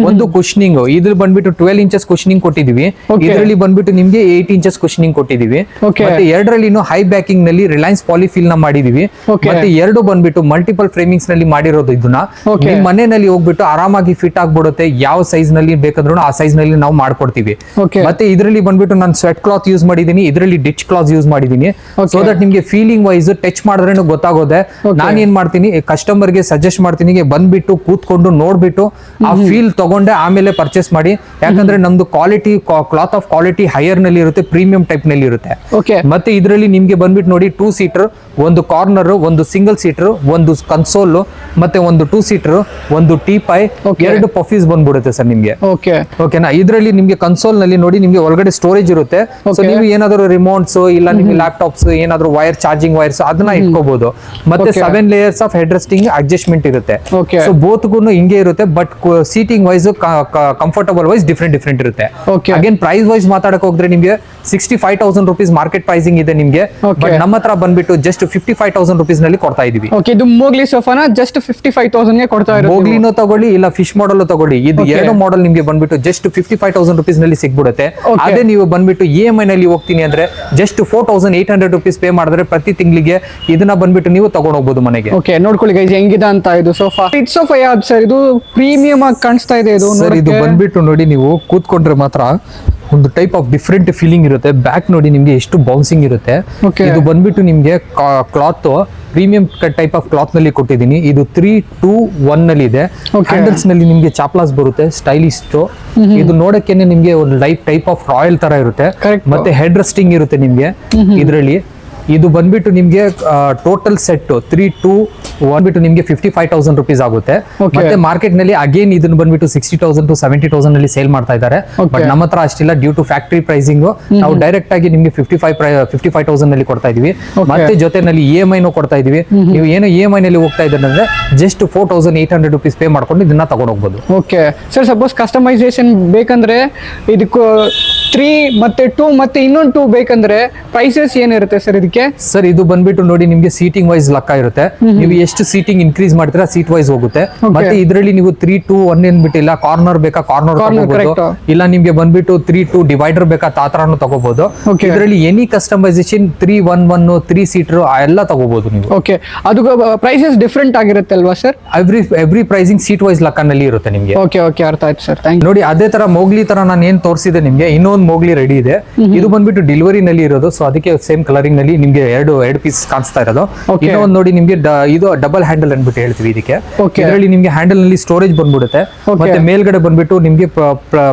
ಒಂದು ಕುಶನಿಂಗ್. ಇದ್ರ ಬಂದ್ಬಿಟ್ಟು 12 inches ಕುಶನಿಂಗ್ ಕೊಟ್ಟಿದೀವಿ. Okay. ಇದರಲ್ಲಿ ಬಂದ್ಬಿಟ್ಟು ನಿಮ್ಗೆ 8 inches ಕುಶನಿಂಗ್ ಕೊಟ್ಟಿದೀವಿ. Okay. ಮತ್ತೆ ಎರಡರಲ್ಲಿ ಹೈ ಬ್ಯಾಕಿಂಗ್ ನಲ್ಲಿ ರಿಲಯನ್ಸ್ ಪಾಲಿಫಿಲ್ ನ ಮಾಡಿದೀವಿ. Okay. ಮತ್ತೆ ಎರಡು ಬಂದ್ಬಿಟ್ಟು ಮಲ್ಟಿಪಲ್ ಫ್ರೇಮಿಂಗ್ಸ್ ನಲ್ಲಿ ಮಾಡಿರೋದು. ಇದನ್ನ Okay. ನಿಮ್ ಮನೆಯಲ್ಲಿ ಹೋಗ್ಬಿಟ್ಟು ಆರಾಮಾಗಿ ಫಿಟ್ ಆಗ್ಬಿಡುತ್ತೆ. ಯಾವ ಸೈಜ್ ನಲ್ಲಿ ಬೇಕಂದ್ರೂ ಆ ಸೈಜ್ ನಲ್ಲಿ ನಾವು ಮಾಡ್ಕೊಡ್ತೀವಿ. Okay. ಮತ್ತೆ ಇದರಲ್ಲಿ ಬಂದ್ಬಿಟ್ಟು ನಾನು ಸ್ವೆಟ್ ಕ್ಲಾತ್ ಯೂಸ್ ಮಾಡಿದೀನಿ, ಇದರಲ್ಲಿ ಡಿಚ್ ಕ್ಲಾತ್ ಯೂಸ್ ಮಾಡಿದೀನಿ. Okay. ಸೊ ದಟ್ ನಿಮ್ಗೆ ಫೀಲಿಂಗ್ ವೈಸ್ ಟಚ್ ಮಾಡಿದ್ರೆ ಗೊತ್ತಾಗೋದೆ. ನಾನು ಏನ್ ಮಾಡ್ತೀನಿ, ಕಸ್ಟಮರ್ ಗೆ ಸಜೆಸ್ಟ್ ಮಾಡ್ತೀನಿ, ಬಂದ್ಬಿಟ್ಟು ಕೂತ್ಕೊಂಡು ನೋಡ್ಬಿಟ್ಟು ಆ ಫೀಲ್ ತಗೊಂಡೆ ಆಮೇಲೆ ಪರ್ಚೇಸ್ ಮಾಡಿ. ಯಾಕಂದ್ರೆ ನಮ್ದು quality cloth of quality higher ನಲ್ಲಿ ಇರುತ್ತೆ, ಪ್ರೀಮಿಯಂ ಟೈಪ್ ನಲ್ಲಿ ಇರುತ್ತೆ. ಓಕೆ, ಮತ್ತೆ ಇದರಲ್ಲಿ ನಿಮ್ಗೆ ಬಂದ್ಬಿಟ್ಟು ನೋಡಿ 2 seater, ಒಂದು ಕಾರ್ನರ್, ಒಂದು ಸಿಂಗಲ್ ಸೀಟರ್, ಒಂದು ಕನ್ಸೋಲ್ ಮತ್ತೆ ಒಂದು 2 ಸೀಟರ್, ಒಂದು ಟೀಪಾಯ್, Okay. 2 ಪಫೀಸ್ ಬಂದ್ಬಿಡುತ್ತೆ ಸರ್ ನಿಮ್ಗೆ. ಓಕೆ ಓಕೆನಾ, ಇದರಲ್ಲಿ ನಿಮ್ಗೆ ಕನ್ಸೋಲ್ ನಲ್ಲಿ ನೋಡಿ ನಿಮ್ಗೆ ಒಳಗಡೆ ಸ್ಟೋರೇಜ್ ಇರುತ್ತೆ. So Okay. ನೀವು ಏನಾದ್ರು ರಿಮೋಟ್ಸ್ ಇಲ್ಲ ನಿಮ್ಗೆ ಲ್ಯಾಪ್ಟಾಪ್ಸ್ ಏನಾದ್ರು ವೈರ್ ಚಾರ್ಜಿಂಗ್ ವೈರ್ಸ್ ಅದನ್ನ ಇಟ್ಕೋಬಹುದು. ಮತ್ತೆ Okay. 7 layers of head resting adjustment ಇರುತ್ತೆ. Okay. ಸೊ ಬೋತ್ಗೂ ಹಿಂಗೆ ಇರುತ್ತೆ, but seating wise comfortable wise different ಇರುತ್ತೆ. Okay. ಅಗೇನ್ ಪ್ರೈಸ್ ವೈಸ್ ಮಾತಾಡಕ್ ಹೋದ್ರೆ ನಿಮ್ಗೆ 65,000 ರುಪೀಸ್ ಮಾರ್ಕೆಟ್ ಪ್ರೈಸಿಂಗ್ ಇದೆ ನಿಮ್ಗೆ. Okay. ಬಟ್ ನಮ್ಮ ಹತ್ರ ಬಂದ್ಬಿಟ್ಟು ಜಸ್ಟ್ 55,000 ರುಪೀಸ್ ನಲ್ಲಿ ಕೊಡ್ತಾ ಇದೀವಿ. ಓಕೆ, ಇದು ಮೋಗ್ಲಿ ಸೋಫಾನ ಜಸ್ಟ್ 55,000 ಗೆ ಕೊಡ್ತಾ ಇರೋದು. ಹೋಗ್ಲಿನೋ ತಗೊಳ್ಳಿ ಇಲ್ಲ ಫಿಶ್ ಮಾಡಲ್ ತಗೊಳ್ಳಿ, ಇದು Okay. ಎರಡು ಮಾಡೆಲ್ ನಿಮ್ಗೆ ಬಂದ್ಬಿಟ್ಟು ಜಸ್ಟ್ 55,000 ರುಪೀಸ್ ನಲ್ಲಿ ಸಿಗ್ಬಿಡುತ್ತೆ. Okay. ಅದೇ ನೀವು ಬಂದ್ಬಿಟ್ಟು EMI ನಲ್ಲಿ ಹೋಗ್ತೀನಿ ಅಂದ್ರೆ ಜಸ್ಟ್ 4,800 ರುಪೀಸ್ ಪೇ ಮಾಡಿದ್ರೆ ಪ್ರತಿ ತಿಂಗಳಿಗೆ ಇದನ್ನ ಬಂದ್ಬಿಟ್ಟು ನೀವು ತಗೊಂಡ್ ಹೋಗ್ಬೋದು ಮನೆಗೆ. ಓಕೆ, ನೋಡ್ಕೊಳ್ಳಿ ಗೈಸ್ ಹೆಂಗಿದೆ ಅಂತ ಇದು ಸೋಫಾ. ಇದು ಸೋಫಾ ಯಾವ್ದು ಸರ್? ಇದು ಪ್ರೀಮಿಯಂ ಆಗಿ ಕಾಣಿಸ್ತಾ ಇದೆ ಇದು ಸರ್ ಇದು ನೋಡಕ್ಕೆ. ಬಂದ್ಬಿಟ್ಟು ನೋಡಿ ನೀವು ಕೂತ್ಕೊಂಡ್ರೆ ಮಾತ್ರ ಒಂದು ಟೈಪ್ ಆಫ್ ಡಿಫ್ರೆಂಟ್ ಫೀಲಿಂಗ್ ಇರುತ್ತೆ. ಬ್ಯಾಕ್ ನೋಡಿ ನಿಮ್ಗೆ ಎಷ್ಟು ಬೌನ್ಸಿಂಗ್ ಇರುತ್ತೆ. Okay. ಇದು ಬಂದ್ಬಿಟ್ಟು ನಿಮ್ಗೆ cloth premium type of cloth ನಲ್ಲಿ ಕೊಟ್ಟಿದ್ದೀನಿ. ಇದು 3-2-1 ನಲ್ಲಿ ಇದೆ. Okay. ಹ್ಯಾಂಡಲ್ಸ್ ನಲ್ಲಿ ನಿಮ್ಗೆ ಚಾಪ್ಲಾಸ್ ಬರುತ್ತೆ, ಸ್ಟೈಲಿಶ್. ಇದು ನೋಡಕ್ಕೇನೆ ನಿಮ್ಗೆ ಒಂದು ಲೈಫ್ ಟೈಪ್ ಆಫ್ ರಾಯಲ್ ತರ ಇರುತ್ತೆ. Correct. ಮತ್ತೆ ಹೆಡ್ ರೆಸ್ಟಿಂಗ್ ಇರುತ್ತೆ ನಿಮ್ಗೆ ಇದರಲ್ಲಿ. ಇದು ಬಂದ್ಬಿಟ್ಟು ನಿಮ್ಗೆ ಟೋಟಲ್ ಸೆಟ್ 3-2-1 ಬಿಟ್ಟು ನಿಮ್ಗೆ 55,000 ರುಪೀಸ್ ಆಗುತ್ತೆ. Okay. ಮತ್ತೆ ಮಾರ್ಕೆಟ್ ನಲ್ಲಿ ಅಗೇನ್ ಇದನ್ನ ಬಂದ್ಬಿಟ್ಟು 60,000 to 70,000 ನಲ್ಲಿ ಸೇಲ್ ಮಾಡ್ತಾ ಇದ್ದಾರೆ. Okay. ಬಟ್ ನಮ್ಮ ಹತ್ರ ಅಷ್ಟಿಲ್ಲ, ಡ್ಯೂ ಟು ಫ್ಯಾಕ್ಟರಿ ಪ್ರೈಸಿಂಗ್ ನಾವು ಡೈರೆಕ್ಟ್ ಆಗಿ ನಿಮ್ಗೆ 55,000 ನಲ್ಲಿ ಕೊಡ್ತಾ ಇದೀವಿ. Okay. ಮತ್ತೆ ಜೊತೆನಲ್ಲಿ EMI ನೂ ಕೊಡ್ತಾ ಇದೀವಿ. ನೀವು ಏನು EMI ನಲ್ಲಿ ಹೋಗ್ತಾ ಇದ್ದಾರೆ ಅಂದ್ರೆ ಜಸ್ಟ್ 4,800 ರುಪೀಸ್ ಪೇ ಮಾಡ್ಕೊಂಡು ಇದನ್ನ ತಗೊಂಡು ಹೋಗ್ಬೋದು. ಓಕೆ ಸರ್, ಸಪೋಸ್ ಕಸ್ಟಮೈಸೇಷನ್ ಬೇಕಂದ್ರೆ ಇದಕ್ಕೂ 3 ಮತ್ತೆ 2 ಮತ್ತೆ ಇನ್ನೊಂದು 2 ಬೇಕಂದ್ರೆ ಪ್ರೈಸಸ್ ಏನಿರುತ್ತೆ ಸರ್ ಇದಕ್ಕೆ? ಸರ್ ಇದು ಬಂದ್ಬಿಟ್ಟು ನೋಡಿ ನಿಮ್ಗೆ ಸೀಟಿಂಗ್ ವೈಸ್ ಲೆಕ್ಕ ಇರುತ್ತೆ. ನೀವು ಎಷ್ಟು ಸೀಟಿಂಗ್ ಇನ್ಕ್ರೀಸ್ ಮಾಡ್ತೀರಾ ಸೀಟ್ ವೈಸ್ ಹೋಗುತ್ತೆ. Okay. ಮತ್ತೆ ಇದರಲ್ಲಿ ನೀವು 3-2-1 ಏನ್ಬಿಟ್ಟಿಲ್ಲ, ಕಾರ್ನರ್ ಬೇಕಾ ಕಾರ್ನರ್ Corner, ತಗೋಬಹುದು, correct. ಇಲ್ಲ ನಿಮ್ಗೆ ಬಂದ್ಬಿಟ್ಟು 3-2 ಡಿವೈಡರ್ ಬೇಕಾ ತಾತರನು ತಗೋಬಹುದು. Okay. ಇದರಲ್ಲಿ ಎನಿ ಕಸ್ಟಮೈಸೇಷನ್ 3-1-1 3 ಸೀಟರ್ ಎಲ್ಲ ತಗೋಬಹುದು ನೀವು. ಓಕೆ, ಅದು ಪ್ರೈಸಸ್ ಡಿಫ್ರೆಂಟ್ ಆಗಿರುತ್ತೆ ಅಲ್ವಾ sir? Every pricing seat wise ಲೆಕ್ಕನಲ್ಲಿ ಇರುತ್ತೆ ನಿಮ್ಗೆ. ಓಕೆ ಓಕೆ, ಅರ್ಥ ಆಯ್ತು ಸರ್, ಥ್ಯಾಂಕ್ ಯು. ನೋಡಿ ಅದೇ ತರ ಮೋಗ್ಲಿ ತರ ನಾನು ಏನ್ ತೋರಿಸಿದೆ ನಿಮ್ಗೆ, ಇನ್ನೊಂದು ಮೋಗ್ಲಿ ರೆಡಿ ಇದೆ. ಇದು ಬಂದ್ಬಿಟ್ಟು ಡೆಲಿವರಿ ನಲ್ಲಿ ಇರೋದು, ಸೊ ಅದಕ್ಕೆ ಸೇಮ್ ಕಲರಿಂಗ್ ನಲ್ಲಿ ನಿಮ್ಗೆ ಎರಡು ಪೀಸ್ ಕಾಣಿಸ್ತಾ ಇರೋದು. Okay. ಇನ್ನೊಂದು ನೋಡಿ ನಿಮ್ಗೆ ಇದು ಡಬಲ್ ಹ್ಯಾಂಡಲ್ ಅನ್ಬಿಟ್ಟು ಹೇಳ್ತೀವಿ ಇದಕ್ಕೆ. Okay. ಇದರಲ್ಲಿ ನಿಮ್ಗೆ ಹ್ಯಾಂಡಲ್ ನಲ್ಲಿ ಸ್ಟೋರೇಜ್ ಬಂದ್ಬಿಡುತ್ತೆ. Okay. ಮತ್ತೆ ಮೇಲ್ಗಡೆ ಬಂದ್ಬಿಟ್ಟು ನಿಮ್ಗೆ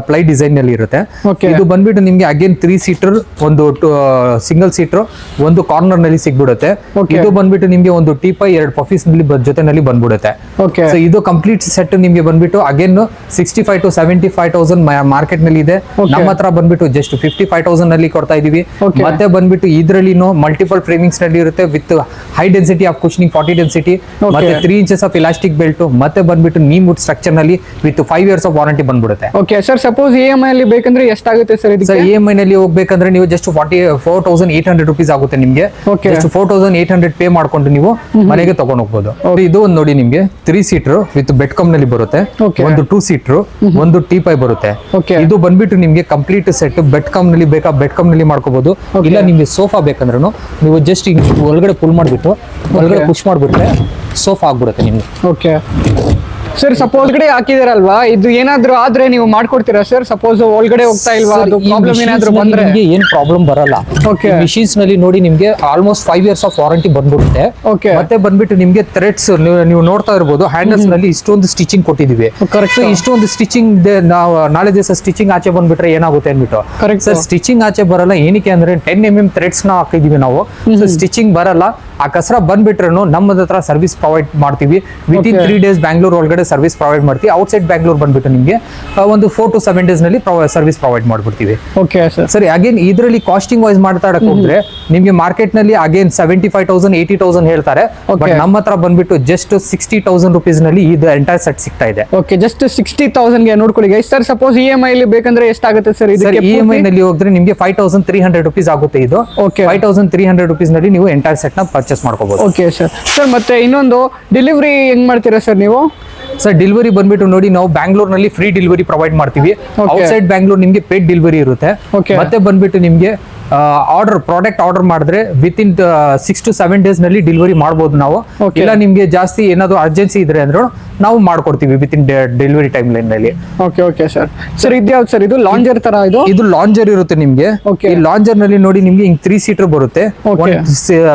ಪ್ಲೈ ಡಿಸೈನ್ ನಲ್ಲಿ ಇರುತ್ತೆ. Okay. ಇದು ಬಂದ್ಬಿಟ್ಟು ನಿಮ್ಗೆ ಅಗೇನ್ 3 ಸೀಟರ್, ಒಂದು ಸಿಂಗಲ್ ಸೀಟರ್, ಒಂದು ಕಾರ್ನರ್ ನಲ್ಲಿ ಸಿಗ್ಬಿಡುತ್ತೆ. Okay. ಇದು ಬಂದ್ಬಿಟ್ಟು ನಿಮ್ಗೆ ಒಂದು ಟೀಪಾಯ್ 2 ಪಫೀಸ್ ನಲ್ಲಿ ಜೊತೆನಲ್ಲಿ ಬಂದ್ಬಿಡುತ್ತೆ. ಓಕೆ, ಸೊ ಇದು ಕಂಪ್ಲೀಟ್ ಸೆಟ್ ನಿಮ್ಗೆ ಬಂದ್ಬಿಟ್ಟು ಅಗೇನ್ 65,000 to 75,000 ಮಾರ್ಕೆಟ್ ನಲ್ಲಿ ಇದೆ. Okay. ನಮ್ಮ ಹತ್ರ ಬಂದ್ಬಿಟ್ಟು ಜಸ್ಟ್ 55,000 ನಲ್ಲಿ ಕೊಡ್ತಾ ಇದೀವಿ. Okay. ಮತ್ತೆ ಬಂದ್ಬಿಟ್ಟು ಇದ್ರಲ್ಲಿನೂ ಮಲ್ಟಿಪಲ್ ಫ್ರೇಮಿಂಗ್ಸ್ ನಲ್ಲಿ ಇರುತ್ತೆ with high density of cushioning 40 density, Okay. ಮತ್ತೆ 3 ಇಂಚಸ್ ಆಫ್ ಇಲಾಸ್ಟಿಕ್ ಬೆಲ್ಟ್, ಮತ್ತೆ ಬಂದ್ಬಿಟ್ಟು ನೀಮ್ ವುಡ್ ಸ್ಟ್ರಕ್ಚರ್ ನಲ್ಲಿ ವಿತ್ 5 years ಆಫ್ ವಾರಂಟಿ ಬಂದ್ಬಿಡುತ್ತೆ. ಓಕೆ ಸರ್, ಸಪೋಸ್ EMI ಅಲ್ಲಿ ಬೇಕಂದ್ರೆ ಎಷ್ಟಾಗುತ್ತೆ ಸರ್ ಸರ್ ಇದಕ್ಕೆ? EMI ನಲ್ಲಿ ಹೋಗ್ಬೇಕಂದ್ರೆ ನೀವು ಜಸ್ಟ್ 4,800 ರುಪೀಸ್ ಆಗುತ್ತೆ ನಿಮ್ಗೆ. Okay. ಜಸ್ಟ್ 4,800 ಪೇ ಮಾಡ್ಕೊಂಡು ನೀವು ಮನೆಗೆ ತಗೊಂಡು ಹೋಗ್ಬೋದು. ಇದು ಒಂದು ನೋಡಿ ನಿಮ್ಗೆ 3 ಸೀಟರ್ ವಿತ್ ಬೆಡ್ ಕಮ್ ನಲ್ಲಿ ಬರುತ್ತೆ. Okay. ಒಂದು 2 ಸೀಟರ್, ಒಂದು ಟೀಪೈ ಬರುತ್ತೆ. Okay. ಇದು ಬಂದ್ಬಿಟ್ಟು ನಿಮ್ಗೆ ಕಂಪ್ಲೀಟ್ ಸೆಟ್ ಬೆಡ್ ಕಮ್ ನಲ್ಲಿ ಬೇಕಾ ಬೆಡ್ ಕಮ್ ನಲ್ಲಿ ಮಾಡ್ಕೋಬಹುದು. Okay. ಇಲ್ಲ ನಿಮ್ಗೆ ಸೋಫಾ ಬೇಕಂದ್ರೂ ನೀವು ಜಸ್ಟ್ ಒಳಗಡೆ ಪುಲ್ ಮಾಡ್ಬಿಟ್ಟು ಒಳಗಡೆ ಪುಷ್ ಮಾಡ್ಬಿಟ್ರೆ ಸೋಫಾ ಆಗ್ಬಿಡುತ್ತೆ ನಿಮ್ಗೆ. ಓಕೆ ಸರ್, ಸಪೋಸ್ ಕಡೆ ಹಾಕಿದಾರಲ್ವಾ, ಇದು ಏನಾದ್ರು ಆದ್ರೆ ನೀವು ಮಾಡ್ಕೊಡ್ತೀರಾ ಸರ್? ಸಪೋಸ್ ಒಳಗಡೆ ಹೋಗ್ತಾ ಇಲ್ವಾ, Sir, ಅದು ಈ ಪ್ರಾಬ್ಲಮ್ machines ಏನಾದ್ರು ನಲ್ಲಿ ಬಂದ್ರೆ? ನಿಮ್ಗೆ ಏನ್ ಪ್ರಾಬ್ಲಮ್ ಬರಲ್ಲ. Okay. ಮಿಷಿನ್ಸ್ ನಲ್ಲಿ ನೋಡಿ ನಿಮ್ಗೆ ಆಲ್ಮೋಸ್ಟ್ 5 years ಆಫ್ ವಾರಂಟಿ ಬಂದ್ಬಿಡುತ್ತೆ. Okay. ಮತ್ತೆ ಬಂದ್ಬಿಟ್ಟು ನಿಮ್ಗೆ ಥ್ರೆಡ್ಸ್ ನೀವು ನೋಡ್ತಾ ಇರ್ಬೋದು, ಹ್ಯಾಂಡಲ್ಸ್ ನಲ್ಲಿ ಇಷ್ಟೊಂದು ಸ್ಟಿಚಿಂಗ್ ಕೊಟ್ಟಿದೀವಿ. Correct. So, ಇಷ್ಟೊಂದು ಸ್ಟಿಚಿಂಗ್ ನಾವು ನಾಳೆ ದಿವಸ ಸ್ಟಿಚಿಂಗ್ ಆಚೆ ಬಂದ್ಬಿಟ್ರೆ ಏನಾಗುತ್ತೆ ಅಂದ್ಬಿಟ್ಟು. Correct. ಸರ್ ಸ್ಟಿಚಿಂಗ್ ಆಚೆ ಬರಲ್ಲ, ಏನಕ್ಕೆ ಅಂದ್ರೆ 10 mm ಥ್ರೆಡ್ಸ್ ನ ಹಾಕಿದೀವಿ ನಾವು. ಸೊ ಸ್ಟಿಚಿಂಗ್ ಬರಲ್ಲ. ಆ ಕಸರ ಬಂದ್ಬಿಟ್ರು ನಮ್ಮದ ಹತ್ರ ಸರ್ವಿಸ್ ಪ್ರೊವೈಡ್ ಮಾಡ್ತೀವಿ. With in Okay. 3 days Bangalore ಒಳಗಡೆ ಸರ್ವಿಸ್ ಪ್ರೊವೈಡ್ ಮಾಡ್ತೀವಿ. ಔಟ್ಸೈಡ್ ಬ್ಯಾಂಗ್ಳೂರ್ ಬಂದ್ಬಿಟ್ಟು ನಿಮ್ಗೆ ಒಂದು 4 to 7 days ನಲ್ಲಿ ಸರ್ವಿಸ್ ಪ್ರೊವೈಡ್ ಮಾಡ್ಬಿಡ್ತೀವಿ. ಓಕೆ ಸರ್, ಸರಿ, ಅಗೇನ್ ಇದರಲ್ಲಿ ಕಾಸ್ಟಿಂಗ್ ವೈಸ್ ಮಾತಾಡಕ್ ಹೋದ್ರೆ ನಿಮ್ಗೆ ಮಾರ್ಕೆಟ್ ನಲ್ಲಿ ಅಗೇನ್ 75,000 80,000 ಹೇಳ್ತಾರೆ. Okay. ಬಟ್ ನಮ್ಮ ಹತ್ರ ಬಂದ್ಬಿಟ್ಟು ಜಸ್ಟ್ 60,000 ರುಪೀಸ್ ನಲ್ಲಿ ಇದು ಎಂಟೈರ್ ಸೆಟ್ ಸಿಗ್ತಾ ಇದೆ. ಓಕೆ, ಜಸ್ಟ್ 60,000 ಗೆ ನೋಡ್ಕೊಳ್ಳಿ ಗೈಸ್. ಸರ್ ಸಪೋಸ್ EMI ಅಲ್ಲಿ ಬೇಕಂದ್ರೆ ಎಷ್ಟಾಗುತ್ತೆ ಸರ್ ಸರ್ ಇದಕ್ಕೆ? EMI ನಲ್ಲಿ ಹೋದ್ರೆ ನಿಮ್ಗೆ 5,300 ರುಪೀಸ್ ಆಗುತ್ತೆ. ಇದು Okay. 5,300 ರುಪೀಸ್ ನಲ್ಲಿ ನೀವು ಎಂಟೈರ್ ಸೆಟ್ ನ ಪರ್ಚೇಸ್ ಮಾಡ್ಕೋಬಹುದು. Okay sir. ಸರ್ ಮತ್ತೆ ಇನ್ನೊಂದು ಡೆಲಿವರಿ ಹೆಂಗ್ ಮಾಡ್ತೀರಾ ಸರ್ ನೀವು? ಸರ್ ಡೆಲಿವರಿ ಬಂದ್ಬಿಟ್ಟು ನೋಡಿ ನಾವು ಬ್ಯಾಂಗ್ಳೂರ್ ನಲ್ಲಿ ಫ್ರೀ ಡೆಲಿವರಿ ಪ್ರೊವೈಡ್ ಮಾಡ್ತೀವಿ. Okay. ಔಟ್ಸೈಡ್ ಬ್ಯಾಂಗ್ಳೂರ್ ನಿಮ್ಗೆ ಪೇಡ್ ಡೆಲಿವರಿ ಇರುತ್ತೆ. Okay. ಮತ್ತೆ ಬಂದ್ಬಿಟ್ಟು ನಿಮ್ಗೆ ಪ್ರಾಡಕ್ಟ್ ಆರ್ಡರ್ ಮಾಡಿದ್ರೆ ವಿತ್ ಇನ್ 6 to 7 days ನಲ್ಲಿ ಡೆಲಿವರಿ ಮಾಡ್ಬೋದು ನಾವು. Okay. ಇಲ್ಲ ನಿಮ್ಗೆ ಜಾಸ್ತಿ ಏನಾದ್ರು ಅರ್ಜೆನ್ಸಿ ಇದ್ರೆ ಅಂದ್ರೆ ನಾವು ಮಾಡ್ಕೊಡ್ತೀವಿ with in delivery time line ನಲ್ಲಿ. Okay okay sir. ಸರ್ ಇದ್ಯಾವ್ದು ಸರ್? ಇದು ಲಾಂಜರ್ ತರ ಇದು? ಇದು ಲಾಂಜರ್ ಇರುತ್ತೆ ನಿಮ್ಗೆ. Okay. ಈ ಲಾಂಜರ್ ನಲ್ಲಿ ನೋಡಿ ನಿಮ್ಗೆ 3 ಸೀಟರ್ ಬರುತ್ತೆ, Okay.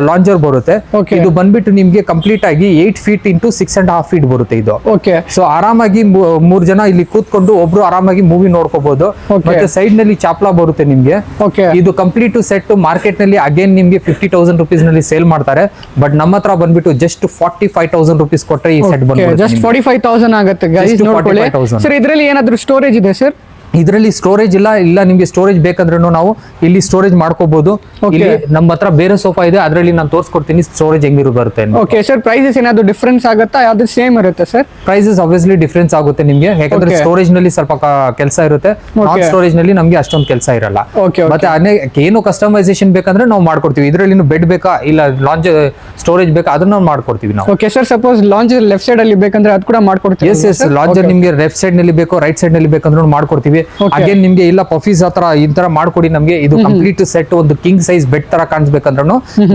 ಲಾಂಜರ್ ಬರುತ್ತೆ. Okay. ಇದು ಬಂದ್ಬಿಟ್ಟು ನಿಮ್ಗೆ ಕಂಪ್ಲೀಟ್ ಆಗಿ 8 feet into 6.5 feet ಬರುತ್ತೆ ಇದು. ಓಕೆ ಸೊ ಆರಾಮಾಗಿ 3 ಜನ ಇಲ್ಲಿ ಕೂತ್ಕೊಂಡು ಒಬ್ರು ಆರಾಮಾಗಿ ಮೂವಿ ನೋಡ್ಕೋಬಹುದು. Okay. ಮತ್ತೆ ಸೈಡ್ ನಲ್ಲಿ ಚಾಪ್ಲಾ ಬರುತ್ತೆ ನಿಮ್ಗೆ. ಓಕೆ ಇದು ಕಂಪ್ಲೀಟ್ ಕಂಪ್ಲೀಟ್ ಸೆಟ್ ಮಾರ್ಕೆಟ್ ನಲ್ಲಿ ಅಗೇನ್ ನಿಮ್ಗೆ 50,000 ರುಪೀಸ್ ನಲ್ಲಿ ಸೇಲ್ ಮಾಡ್ತಾರೆ. ಬಟ್ ನಮ್ಮ ಹತ್ರ ಬಂದ್ಬಿಟ್ಟು ಜಸ್ಟ್ 45,000 ರುಪೀಸ್ ಕೊಟ್ರೆ ಈ ಸೆಟ್ ಬಂದ್ಬಿಟ್ಟು ಜಸ್ಟ್ 45,000 ಆಗುತ್ತೆ ಗೈಸ್. ನೋಡ್ಕೊಳ್ಳಿ ಸರ್, ಇದರಲ್ಲಿ ಏನಾದ್ರು ಸ್ಟೋರೇಜ್ ಇದೆ ಸರ್? ಇದರಲ್ಲಿ ಸ್ಟೋರೇಜ್ ಇಲ್ಲ ನಿಮ್ಗೆ ಸ್ಟೋರೇಜ್ ಬೇಕಂದ್ರೂ ನಾವು ಇಲ್ಲಿ ಸ್ಟೋರೇಜ್ ಮಾಡ್ಕೋಬಹುದು. ಇಲ್ಲಿ ನಮ್ಮ ಹತ್ರ ಬೇರೆ ಸೋಫಾ ಇದೆ, ಅದರಲ್ಲಿ ನಾನು ತೋರಿಸ್ಕೊಡ್ತೀನಿ ಸ್ಟೋರೇಜ್ ಹೆಂಗಿರು ಬರುತ್ತೆ. ಓಕೆ ಸರ್, ಪ್ರೈಸಸ್ ಏನಾದ್ರು ಡಿಫರೆನ್ಸ್ ಆಗುತ್ತಾ, ಯಾವ್ದು ಸೇಮ್ ಇರುತ್ತೆ ಸರ್? ಪ್ರೈಸಸ್ ಆಬ್ವಿಯಸ್ಲಿ ಡಿಫರೆನ್ಸ್ ಆಗುತ್ತೆ ನಿಮ್ಗೆ, ಯಾಕಂದ್ರೆ ಸ್ಟೋರೇಜ್ ನಲ್ಲಿ ಸ್ವಲ್ಪ ಕೆಲಸ ಇರುತ್ತೆ, ನಾನ್ ಸ್ಟೋರೇಜ್ ನಲ್ಲಿ ನಮ್ಗೆ ಅಷ್ಟೊಂದು ಕೆಲಸ ಇರಲ್ಲ. ಮತ್ತೆ ಏನು ಕಸ್ಟಮೈಸೇಷನ್ ಬೇಕಂದ್ರೆ ನಾವು ಮಾಡ್ಕೊಡ್ತೀವಿ. ಇದರಲ್ಲಿ ಬೆಡ್ ಬೇಕಾ ಇಲ್ಲ ಲಾಂಜ್ ಸ್ಟೋರೇಜ್ ಬೇಕಾ ಅದನ್ನ ನಾವು ಮಾಡ್ಕೊಡ್ತೀವಿ ನಾವು. Okay sir, suppose lounge left side ಅಲ್ಲಿ ಬೇಕಂದ್ರೆ ಅದು ಕೂಡ ಮಾಡ್ಕೊಡ್ತೀವಿ. ಎಸ್ ಲಾಂಜ್ ನಿಮ್ಗೆ ಲೆಫ್ಟ್ ಸೈಡ್ ನಲ್ಲಿ ಬೇಕು, ರೈಟ್ ಸೈಡ್ ನಲ್ಲಿ ಬೇಕಂದ್ರೆ ಮಾಡ್ಕೊಡ್ತೀವಿ. ಅಗೇನ್ ನಿಮ್ಗೆ ಇಲ್ಲ ಪಫೀಸ್ ಹತ್ರ ಈ ತರ ಮಾಡ್ಕೊಡಿ ನಮ್ಗೆ ಇದು ಕಂಪ್ಲೀಟ್ ಸೆಟ್ ಒಂದು ಕಿಂಗ್ ಸೈಜ್ ಬೆಡ್ ತರ ಕಾಣಿಸ್ಬೇಕಂದ್ರೂ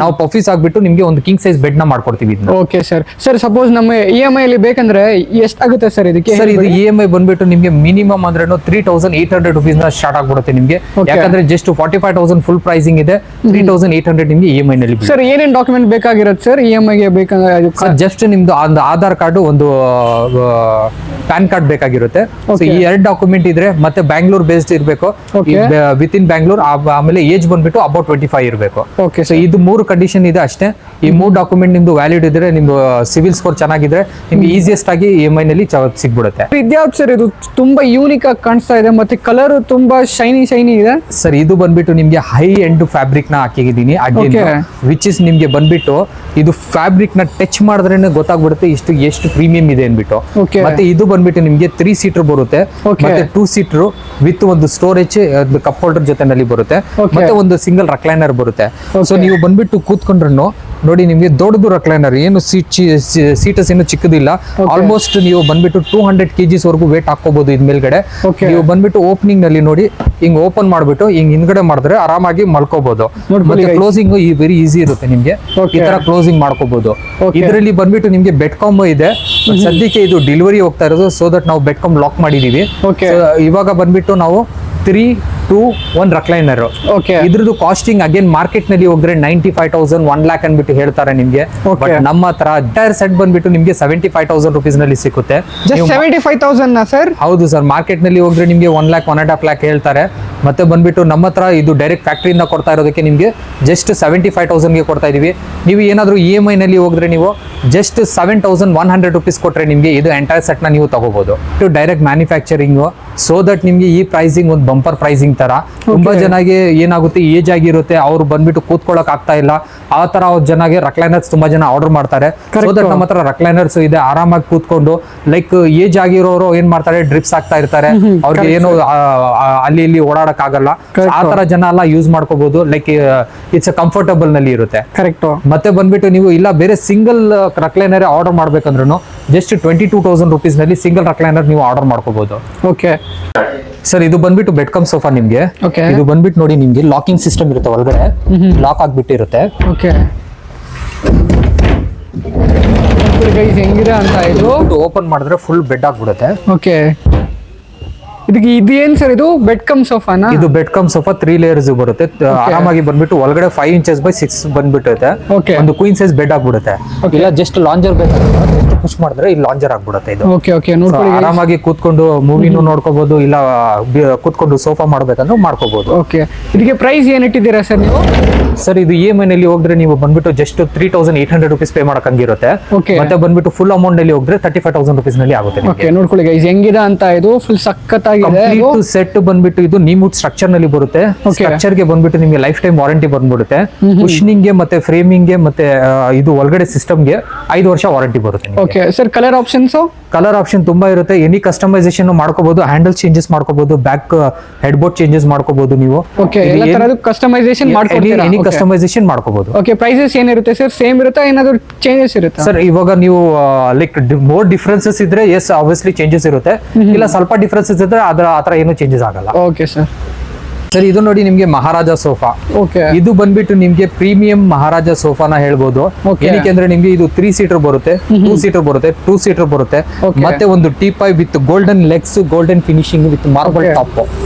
ನಾವು ಪಫೀಸ್ ಆಗ್ಬಿಟ್ಟು ನಿಮ್ಗೆ ಒಂದು ಕಿಂಗ್ ಸೈಜ್ ಬೆಡ್ ನ ಮಾಡ್ಕೊಡ್ತೀವಿ. Okay sir. ಸಪೋಸ್ ನಮ್ಮ EMI ಅಲ್ಲಿ ಬೇಕಂದ್ರೆ ಎಷ್ಟಾಗುತ್ತೆ ಸರ್ ಇದಕ್ಕೆ? ಸರ್ ಇದು EMI ಬಂದ್ಬಿಟ್ಟು ನಿಮ್ಗೆ ಮಿನಿಮಮ್ ಅಂದ್ರೆ 3,800 ರುಪೀಸ್ ನ ಸ್ಟಾರ್ಟ್ ಆಗ್ಬಿಡುತ್ತೆ ನಿಮ್ಗೆ, ಯಾಕಂದ್ರೆ ಜಸ್ಟ್ 45,000 ಫುಲ್ ಪ್ರೈಸಿಂಗ್ ಇದೆ. 3,800 ನಿಮ್ಗೆ EMI ನಲ್ಲಿ. ಸರ್ ಏನೇನ್ ಡಾಕ್ಯುಮೆಂಟ್ ಬೇಕಾಗಿರುತ್ತೆ ಸರ್ EMI ಗೆ ಬೇಕಂದ್ರೆ? ಜಸ್ಟ್ ನಿಮ್ದು ಒಂದು ಆಧಾರ್ ಕಾರ್ಡ್, ಒಂದು ಪ್ಯಾನ್ ಕಾರ್ಡ್ ಬೇಕಾಗಿರುತ್ತೆ. ಈ 2 ಡಾಕ್ಯುಮೆಂಟ್ ಇದ್ರೆ ಮತ್ತೆ ಬ್ಯಾಂಗ್ಳೂರ್ ಬೇಸ್ಡ್ ಇರಬೇಕು, ವಿತ್ ಇನ್ ಬ್ಯಾಂಗ್ಳೂರ್. ಆಮೇಲೆ ಏಜ್ ಬಂದ್ಬಿಟ್ಟು ಅಬೌಟ್ 25 ಇರಬೇಕು. ಸೊ ಇದು 3 ಕಂಡೀಷನ್ ಇದೆ ಅಷ್ಟೇ. ಈ 3 ಡಾಕ್ಯುಮೆಂಟ್ ನಿಮ್ದು ವ್ಯಾಲಿಡ್ ಇದ್ರೆ, ನಿಮ್ದು ಸಿವಿಲ್ ಸ್ಕೋರ್ ಚೆನ್ನಾಗಿದ್ರೆ ನಿಮ್ಗೆ ಈಸಿಯೆಸ್ಟ್ ಆಗಿ EMI ನಲ್ಲಿ ಸಿಗ್ಬಿಡುತ್ತೆ. ಇದ್ಯಾವ್ದು ಸರ್? ಇದು ತುಂಬಾ ಯೂನಿಕ್ ಆಗಿ ಕಾಣಿಸ್ತಾ ಇದೆ, ಮತ್ತೆ ಕಲರ್ ತುಂಬಾ ಶೈನಿ ಇದೆ. ಸರ್ ಇದು ಬಂದ್ಬಿಟ್ಟು ನಿಮ್ಗೆ ಹೈ ಎಂಡ್ ಫ್ಯಾಬ್ರಿಕ್ ನ ಹಾಕಿದೀನಿ, ವಿಚ್ ಇಸ್ ನಿಮ್ಗೆ ಬಂದ್ಬಿಟ್ಟು ಇದು ಫ್ಯಾಬ್ರಿಕ್ ನ ಟಚ್ ಮಾಡಿದ್ರೆ ಗೊತ್ತಾಗ್ಬಿಡುತ್ತೆ ಎಷ್ಟು ಪ್ರೀಮಿಯಂ ಇದೆ ಅನ್ಬಿಟ್ಟು. ಮತ್ತೆ ಇದು ಬಂದ್ಬಿಟ್ಟು ನಿಮ್ಗೆ 3 ಸೀಟರ್ ಬರುತ್ತೆ, ಮತ್ತೆ 2 ಸೀಟರ್ ವಿತ್ ಒಂದು ಸ್ಟೋರೇಜ್ ಕಪ್ ಹೋಲ್ಡರ್ ಜೊತೆನಲ್ಲಿ ಬರುತ್ತೆ, ಮತ್ತೆ ಒಂದು ಸಿಂಗಲ್ ರೆಕ್ಲೈನರ್ ಬರುತ್ತೆ. ಸೊ ನೀವು ಬಂದ್ಬಿಟ್ಟು ಕೂತ್ಕೊಂಡ್ರು ನೋಡಿ ನಿಮ್ಗೆ ದೊಡ್ಡದು ರೆಕ್ಲೈನರ್, ಏನು ಸೀಟಸ್ ಏನು ಚಿಕ್ಕದಿಲ್ಲ. ಆಲ್ಮೋಸ್ಟ್ ನೀವು ಬಂದ್ಬಿಟ್ಟು 200 kgs ವರೆಗೂ ವೇಟ್ ಹಾಕೋಬಹುದು ಇದ್ ಮೇಲ್ಗಡೆ. ನೀವು ಬಂದ್ಬಿಟ್ಟು ಓಪನಿಂಗ್ ನಲ್ಲಿ ನೋಡಿ ಹಿಂಗ್ ಓಪನ್ ಮಾಡ್ಬಿಟ್ಟು ಹಿಂಗ್ ಹಿಂದ್ಗಡೆ ಮಾಡಿದ್ರೆ ಆರಾಮಾಗಿ ಮಲ್ಕೋಬಹುದು. ಮತ್ತೆ ಕ್ಲೋಸಿಂಗ್ ವೆರಿ ಈಸಿ ಇರುತ್ತೆ ನಿಮ್ಗೆ, ಈ ತರ ಕ್ಲೋಸಿಂಗ್ ಮಾಡ್ಕೋಬಹುದು. ಇದರಲ್ಲಿ ಬಂದ್ಬಿಟ್ಟು ನಿಮ್ಗೆ ಬೆಡ್ ಕಾಂಬೋ ಇದೆ. ಸದ್ಯಕ್ಕೆ ಇದು ಡೆಲಿವರಿ ಹೋಗ್ತಾ ಇರೋದು, ಸೊ ದಟ್ ನಾವು ಬೆಡ್ ಕಾಂಬ್ ಲಾಕ್ ಮಾಡಿದೀವಿ. ಇವಾಗ ಬಂದ್ಬಿಟ್ಟು ನಾವು 3, 2, 1 ರೆಕ್ಲೈನರ್. ಇದ್ರದ್ದು ಕಾಸ್ಟಿಂಗ್ ಅಗೇನ್ ಮಾರ್ಕೆಟ್ ನಲ್ಲಿ ಹೋದ್ರೆ 95,000, 1 lakh ಅನ್ಬಿಟ್ಟು ಹೇಳ್ತಾರೆ ನಿಮ್ಗೆ. ಬಟ್ ನಮ್ಮ ಹತ್ರ ಎಂಟೈರ್ ಸೆಟ್ ಬಂದ್ಬಿಟ್ಟು ನಿಮ್ಗೆ 75,000 ರುಪೀಸ್ ನಲ್ಲಿ ಸಿಗುತ್ತೆ. 75,000 ಸರ್? ಹೌದು ಸರ್, ಮಾರ್ಕೆಟ್ ನಲ್ಲಿ ಹೋದ್ರೆ ನಿಮ್ಗೆ 1 lakh, 1.5 lakh ಹೇಳ್ತಾರೆ. ಮತ್ತೆ ಬಂದ್ಬಿಟ್ಟು ನಮ್ಮ ಹತ್ರ ಇದು ಡೈರೆಕ್ಟ್ ಫ್ಯಾಕ್ಟರಿಯಿಂದ ಕೊಡ್ತಾ ಇರೋದಕ್ಕೆ ನಿಮ್ಗೆ ಜಸ್ಟ್ 75,000 ಗೆ ಕೊಡ್ತಾ ಇದೀವಿ. ನೀವು ಏನಾದ್ರು EMI ನಲ್ಲಿ ಹೋದ್ರೆ ನೀವು ಜಸ್ಟ್ 7,100 ರುಪೀಸ್ ಕೊಟ್ರೆ ನಿಮ್ಗೆ ಇದು ಎಂಟೈರ್ ಸೆಟ್ ನ ನೀವು ತಗೋಬಹುದು. ಡೈರೆಕ್ಟ್ ಮ್ಯಾನುಫ್ಯಾಕ್ಚರಿಂಗ್, ಸೋ ದಟ್ ನಿಮ್ಗೆ ಈ ಪ್ರೈಸಿಂಗ್ ಒಂದು ಬಂಪರ್ ಪ್ರೈಸಿಂಗ್ ತರ. ತುಂಬಾ ಜನಗೆ ಏನಾಗುತ್ತೆ, ಏಜ್ ಆಗಿರುತ್ತೆ, ಅವ್ರು ಬಂದ್ಬಿಟ್ಟು ಕೂತ್ಕೊಳ್ಳಕ್ ಆಗ್ತಾ ಇಲ್ಲ, ಆ ತರ ಜನಗೆ ರೆಕ್ಲೈನರ್ಸ್ ತುಂಬಾ ಜನ ಆರ್ಡರ್ ಮಾಡ್ತಾರೆ. ಸೊ ದಟ್ ನಮ್ಮ ಹತ್ರ ರೆಕ್ಲೈನರ್ಸ್ ಇದೆ, ಆರಾಮಾಗಿ ಕೂತ್ಕೊಂಡು ಲೈಕ್ ಏಜ್ ಆಗಿರೋರು ಏನ್ ಮಾಡ್ತಾರೆ, ಡ್ರಿಪ್ಸ್ ಆಗ್ತಾ ಇರ್ತಾರೆ, ಅವ್ರಿಗೆ ಏನು ಅಲ್ಲಿ ಇಲ್ಲಿ ಓಡಾಡಕ್ ಆಗಲ್ಲ, ಆ ತರ ಜನ ಎಲ್ಲ ಯೂಸ್ ಮಾಡ್ಕೋಬಹುದು. ಲೈಕ್ ಇಟ್ಸ್ ಕಂಫರ್ಟಬಲ್ ನಲ್ಲಿ ಇರುತ್ತೆ. ಕರೆಕ್ಟ್. ಮತ್ತೆ ಬಂದ್ಬಿಟ್ಟು ನೀವು ಇಲ್ಲ ಬೇರೆ ಸಿಂಗಲ್ ರೆಕ್ಲೈನರ್ ಆರ್ಡರ್ ಮಾಡ್ಬೇಕಂದ್ರೂ ಜಸ್ಟ್ 22,000 ರುಪೀಸ್ ನಲ್ಲಿ ಸಿಂಗಲ್ ರೆಕ್ಲೈನರ್ ನೀವು ಆರ್ಡರ್ ಮಾಡ್ಕೋಬಹುದು. ಓಕೆ ಸರ್, ಇದು ಬಂದ್ಬಿಟ್ಟು ಬೆಡ್ ಕಮ್ ಸೋಫಾ ನಿಮ್ಗೆ. ಇದು ಬಂದ್ಬಿಟ್ಟು ನೋಡಿ ನಿಮ್ಗೆ ಲಾಕಿಂಗ್ ಸಿಸ್ಟಮ್ ಇರುತ್ತೆ, ಒಳಗಡೆ ಲಾಕ್ ಆಗ್ಬಿಟ್ಟಿರುತ್ತೆ. ಓಕೆ, ಹೆಂಗಿದೆ ಅಂತ ಇದು ಓಪನ್ ಮಾಡಿದ್ರೆ ಫುಲ್ ಬೆಡ್ ಆಗ್ಬಿಡುತ್ತೆ. ಓಕೆ, ಇದಕ್ಕೆ ಇದು ಏನ್ ಸರ್? ಇದು ಬೆಡ್ ಕಮ್ ಸೋಫಾನಾ? ಇದು ಬೆಡ್ ಕಮ್ ಸೋಫಾ 3 ಲೇಯರ್ಸ್ ಬರುತ್ತೆ. ಆರಾಮಾಗಿ ಬಂದ್ಬಿಟ್ಟು ಒಳಗಡೆ 5 inches by 6 ಬಂದ್ಬಿಟ್ಟೈತೆ. ಒಂದು ಕ್ವೀನ್ ಸೈಜ್ ಬೆಡ್ ಆಗ್ಬಿಡುತ್ತೆ. ಇಲ್ಲ ಜಸ್ಟ್ ಲಾಂಜರ್ ಬೇಕಂದ್ರೆ ಪುಷ್ ಮಾಡಿದ್ರೆ ಇಲ್ಲಿ ಲಾಂಜರ್ ಆಗ್ಬಿಡುತ್ತೆ ಇದು. ಓಕೆ ಓಕೆ, ನೋಡ್ಕೊಳ್ಳಿ. ಆರಾಮಾಗಿ ಕೂತ್ಕೊಂಡು ಮೂವಿನೂ ನೋಡ್ಕೋಬಹುದು, ಇಲ್ಲ ಕೂತ್ಕೊಂಡು ಸೋಫಾ ಮಾಡ್ಬೇಕಂದ್ರೆ ಮಾಡ್ಕೋಬಹುದು. ಓಕೆ, ಇದಕ್ಕೆ ಪ್ರೈಸ್ ಏನ್ ಇಟ್ಟಿದ್ದೀರಾ ಸರ್ ನೀವು? ಸರ್ ಇದು EMI ನಲ್ಲಿ ಹೋದ್ರೆ ನೀವು ಬಂದ್ಬಿಟ್ಟು ಜಸ್ಟ್ 3,800 ರುಪೀಸ್ ಪೇ ಮಾಡಕಂಗಿರುತ್ತೆ. ಮತ್ತೆ ಬಂದ್ಬಿಟ್ಟು ಫುಲ್ ಅಮೌಂಟ್ ನಲ್ಲಿ ಹೋದ್ರೆ 35,000 ರುಪೀಸ್ ನಲ್ಲಿ ಆಗುತ್ತೆ. ಓಕೆ, ನೋಡ್ಕೊಳ್ಳಿ ಗೈಸ್, ಹೆಂಗಿದೆ ಅಂತ ಇದು ಫುಲ್ ಸಖತ್ತಾಗಿದೆ. ಸೆಟ್ ಬಂದ್ಬಿಟ್ಟು ಇದು ನೀಮುಡ್ ಸ್ಟ್ರಕ್ಚರ್ ನಲ್ಲಿ ಬರುತ್ತೆ. ಸ್ಟ್ರಕ್ಚರ್ ಗೆ ಬಂದ್ಬಿಟ್ಟು ನಿಮಗೆ ಲೈಫ್ ಟೈಮ್ ವಾರಂಟಿ ಬಂದ್ಬಿಡುತ್ತೆ. ಕುಶನಿಂಗ್ ಗೆ ಮತ್ತೆ ಫ್ರೇಮಿಂಗ್ ಗೆ ಮತ್ತೆ ಇದು ಒಳಗಡೆ ಸಿಸ್ಟಮ್ ಗೆ 5 ವರ್ಷ ವಾರಂಟಿ ಬರುತ್ತೆ. Okay sir, colour options? Colour option ತುಂಬಾ ಇರುತ್ತೆ. ಎನಿ ಕಸ್ಟಮೈಸೇಷನ್ ಮಾಡ್ಕೋಬಹುದು, ಹ್ಯಾಂಡಲ್ ಚೇಂಜಸ್ ಮಾಡ್ಕೋಬಹುದು, ಬ್ಯಾಕ್ ಹೆಡ್ ಬೋರ್ಡ್ ಚೇಂಜಸ್ ಮಾಡ್ಕೋಬಹುದು ನೀವು. ಓಕೆ, ಎಲ್ಲ ತರದ್ದು ಕಸ್ಟಮೈಸೇಷನ್ ಮಾಡ್ಕೊಡ್ತೀರಾ? ಎನಿ ಕಸ್ಟಮೈಸೇಷನ್ ಮಾಡ್ಕೋಬಹುದು. ಓಕೆ, ಪ್ರೈಸಸ್ ಏನಿರುತ್ತೆ ಸರ್? ಸೇಮ್ ಇರುತ್ತಾ, ಏನಾದರೂ ಚೇಂಜಸ್ ಇರುತ್ತಾ ಸರ್? ಇವಾಗ ನೀವು ಲೈಕ್ ಮೋರ್ ಡಿಫರೆನ್ಸಸ್ ಇದ್ರೆ ಎಸ್ ಆಬ್ವಿಯಸ್ಲಿ ಚೇಂಜಸ್ ಇರುತ್ತೆ, ಇಲ್ಲ ಸ್ವಲ್ಪ ಡಿಫರೆನ್ಸಸ್ ಇದ್ರೆ ಆತರ ಏನು ಚೇಂಜಸ್ ಆಗಲ್ಲ. Okay sir. ಸರ್ ಇದು ನೋಡಿ ನಿಮ್ಗೆ ಮಹಾರಾಜ ಸೋಫಾ. ಓಕೆ, ಇದು ಬಂದ್ಬಿಟ್ಟು ನಿಮ್ಗೆ ಪ್ರೀಮಿಯಂ ಮಹಾರಾಜ ಸೋಫಾನ ಹೇಳ್ಬೋದು. ಏನಕ್ಕೆ ಅಂದ್ರೆ ನಿಮ್ಗೆ ಇದು 3 ಸೀಟರ್ ಬರುತ್ತೆ, 2 ಸೀಟರ್ ಬರುತ್ತೆ, 2 ಸೀಟರ್ ಬರುತ್ತೆ, ಮತ್ತೆ ಒಂದು teapoy with golden legs, golden finishing with marble top.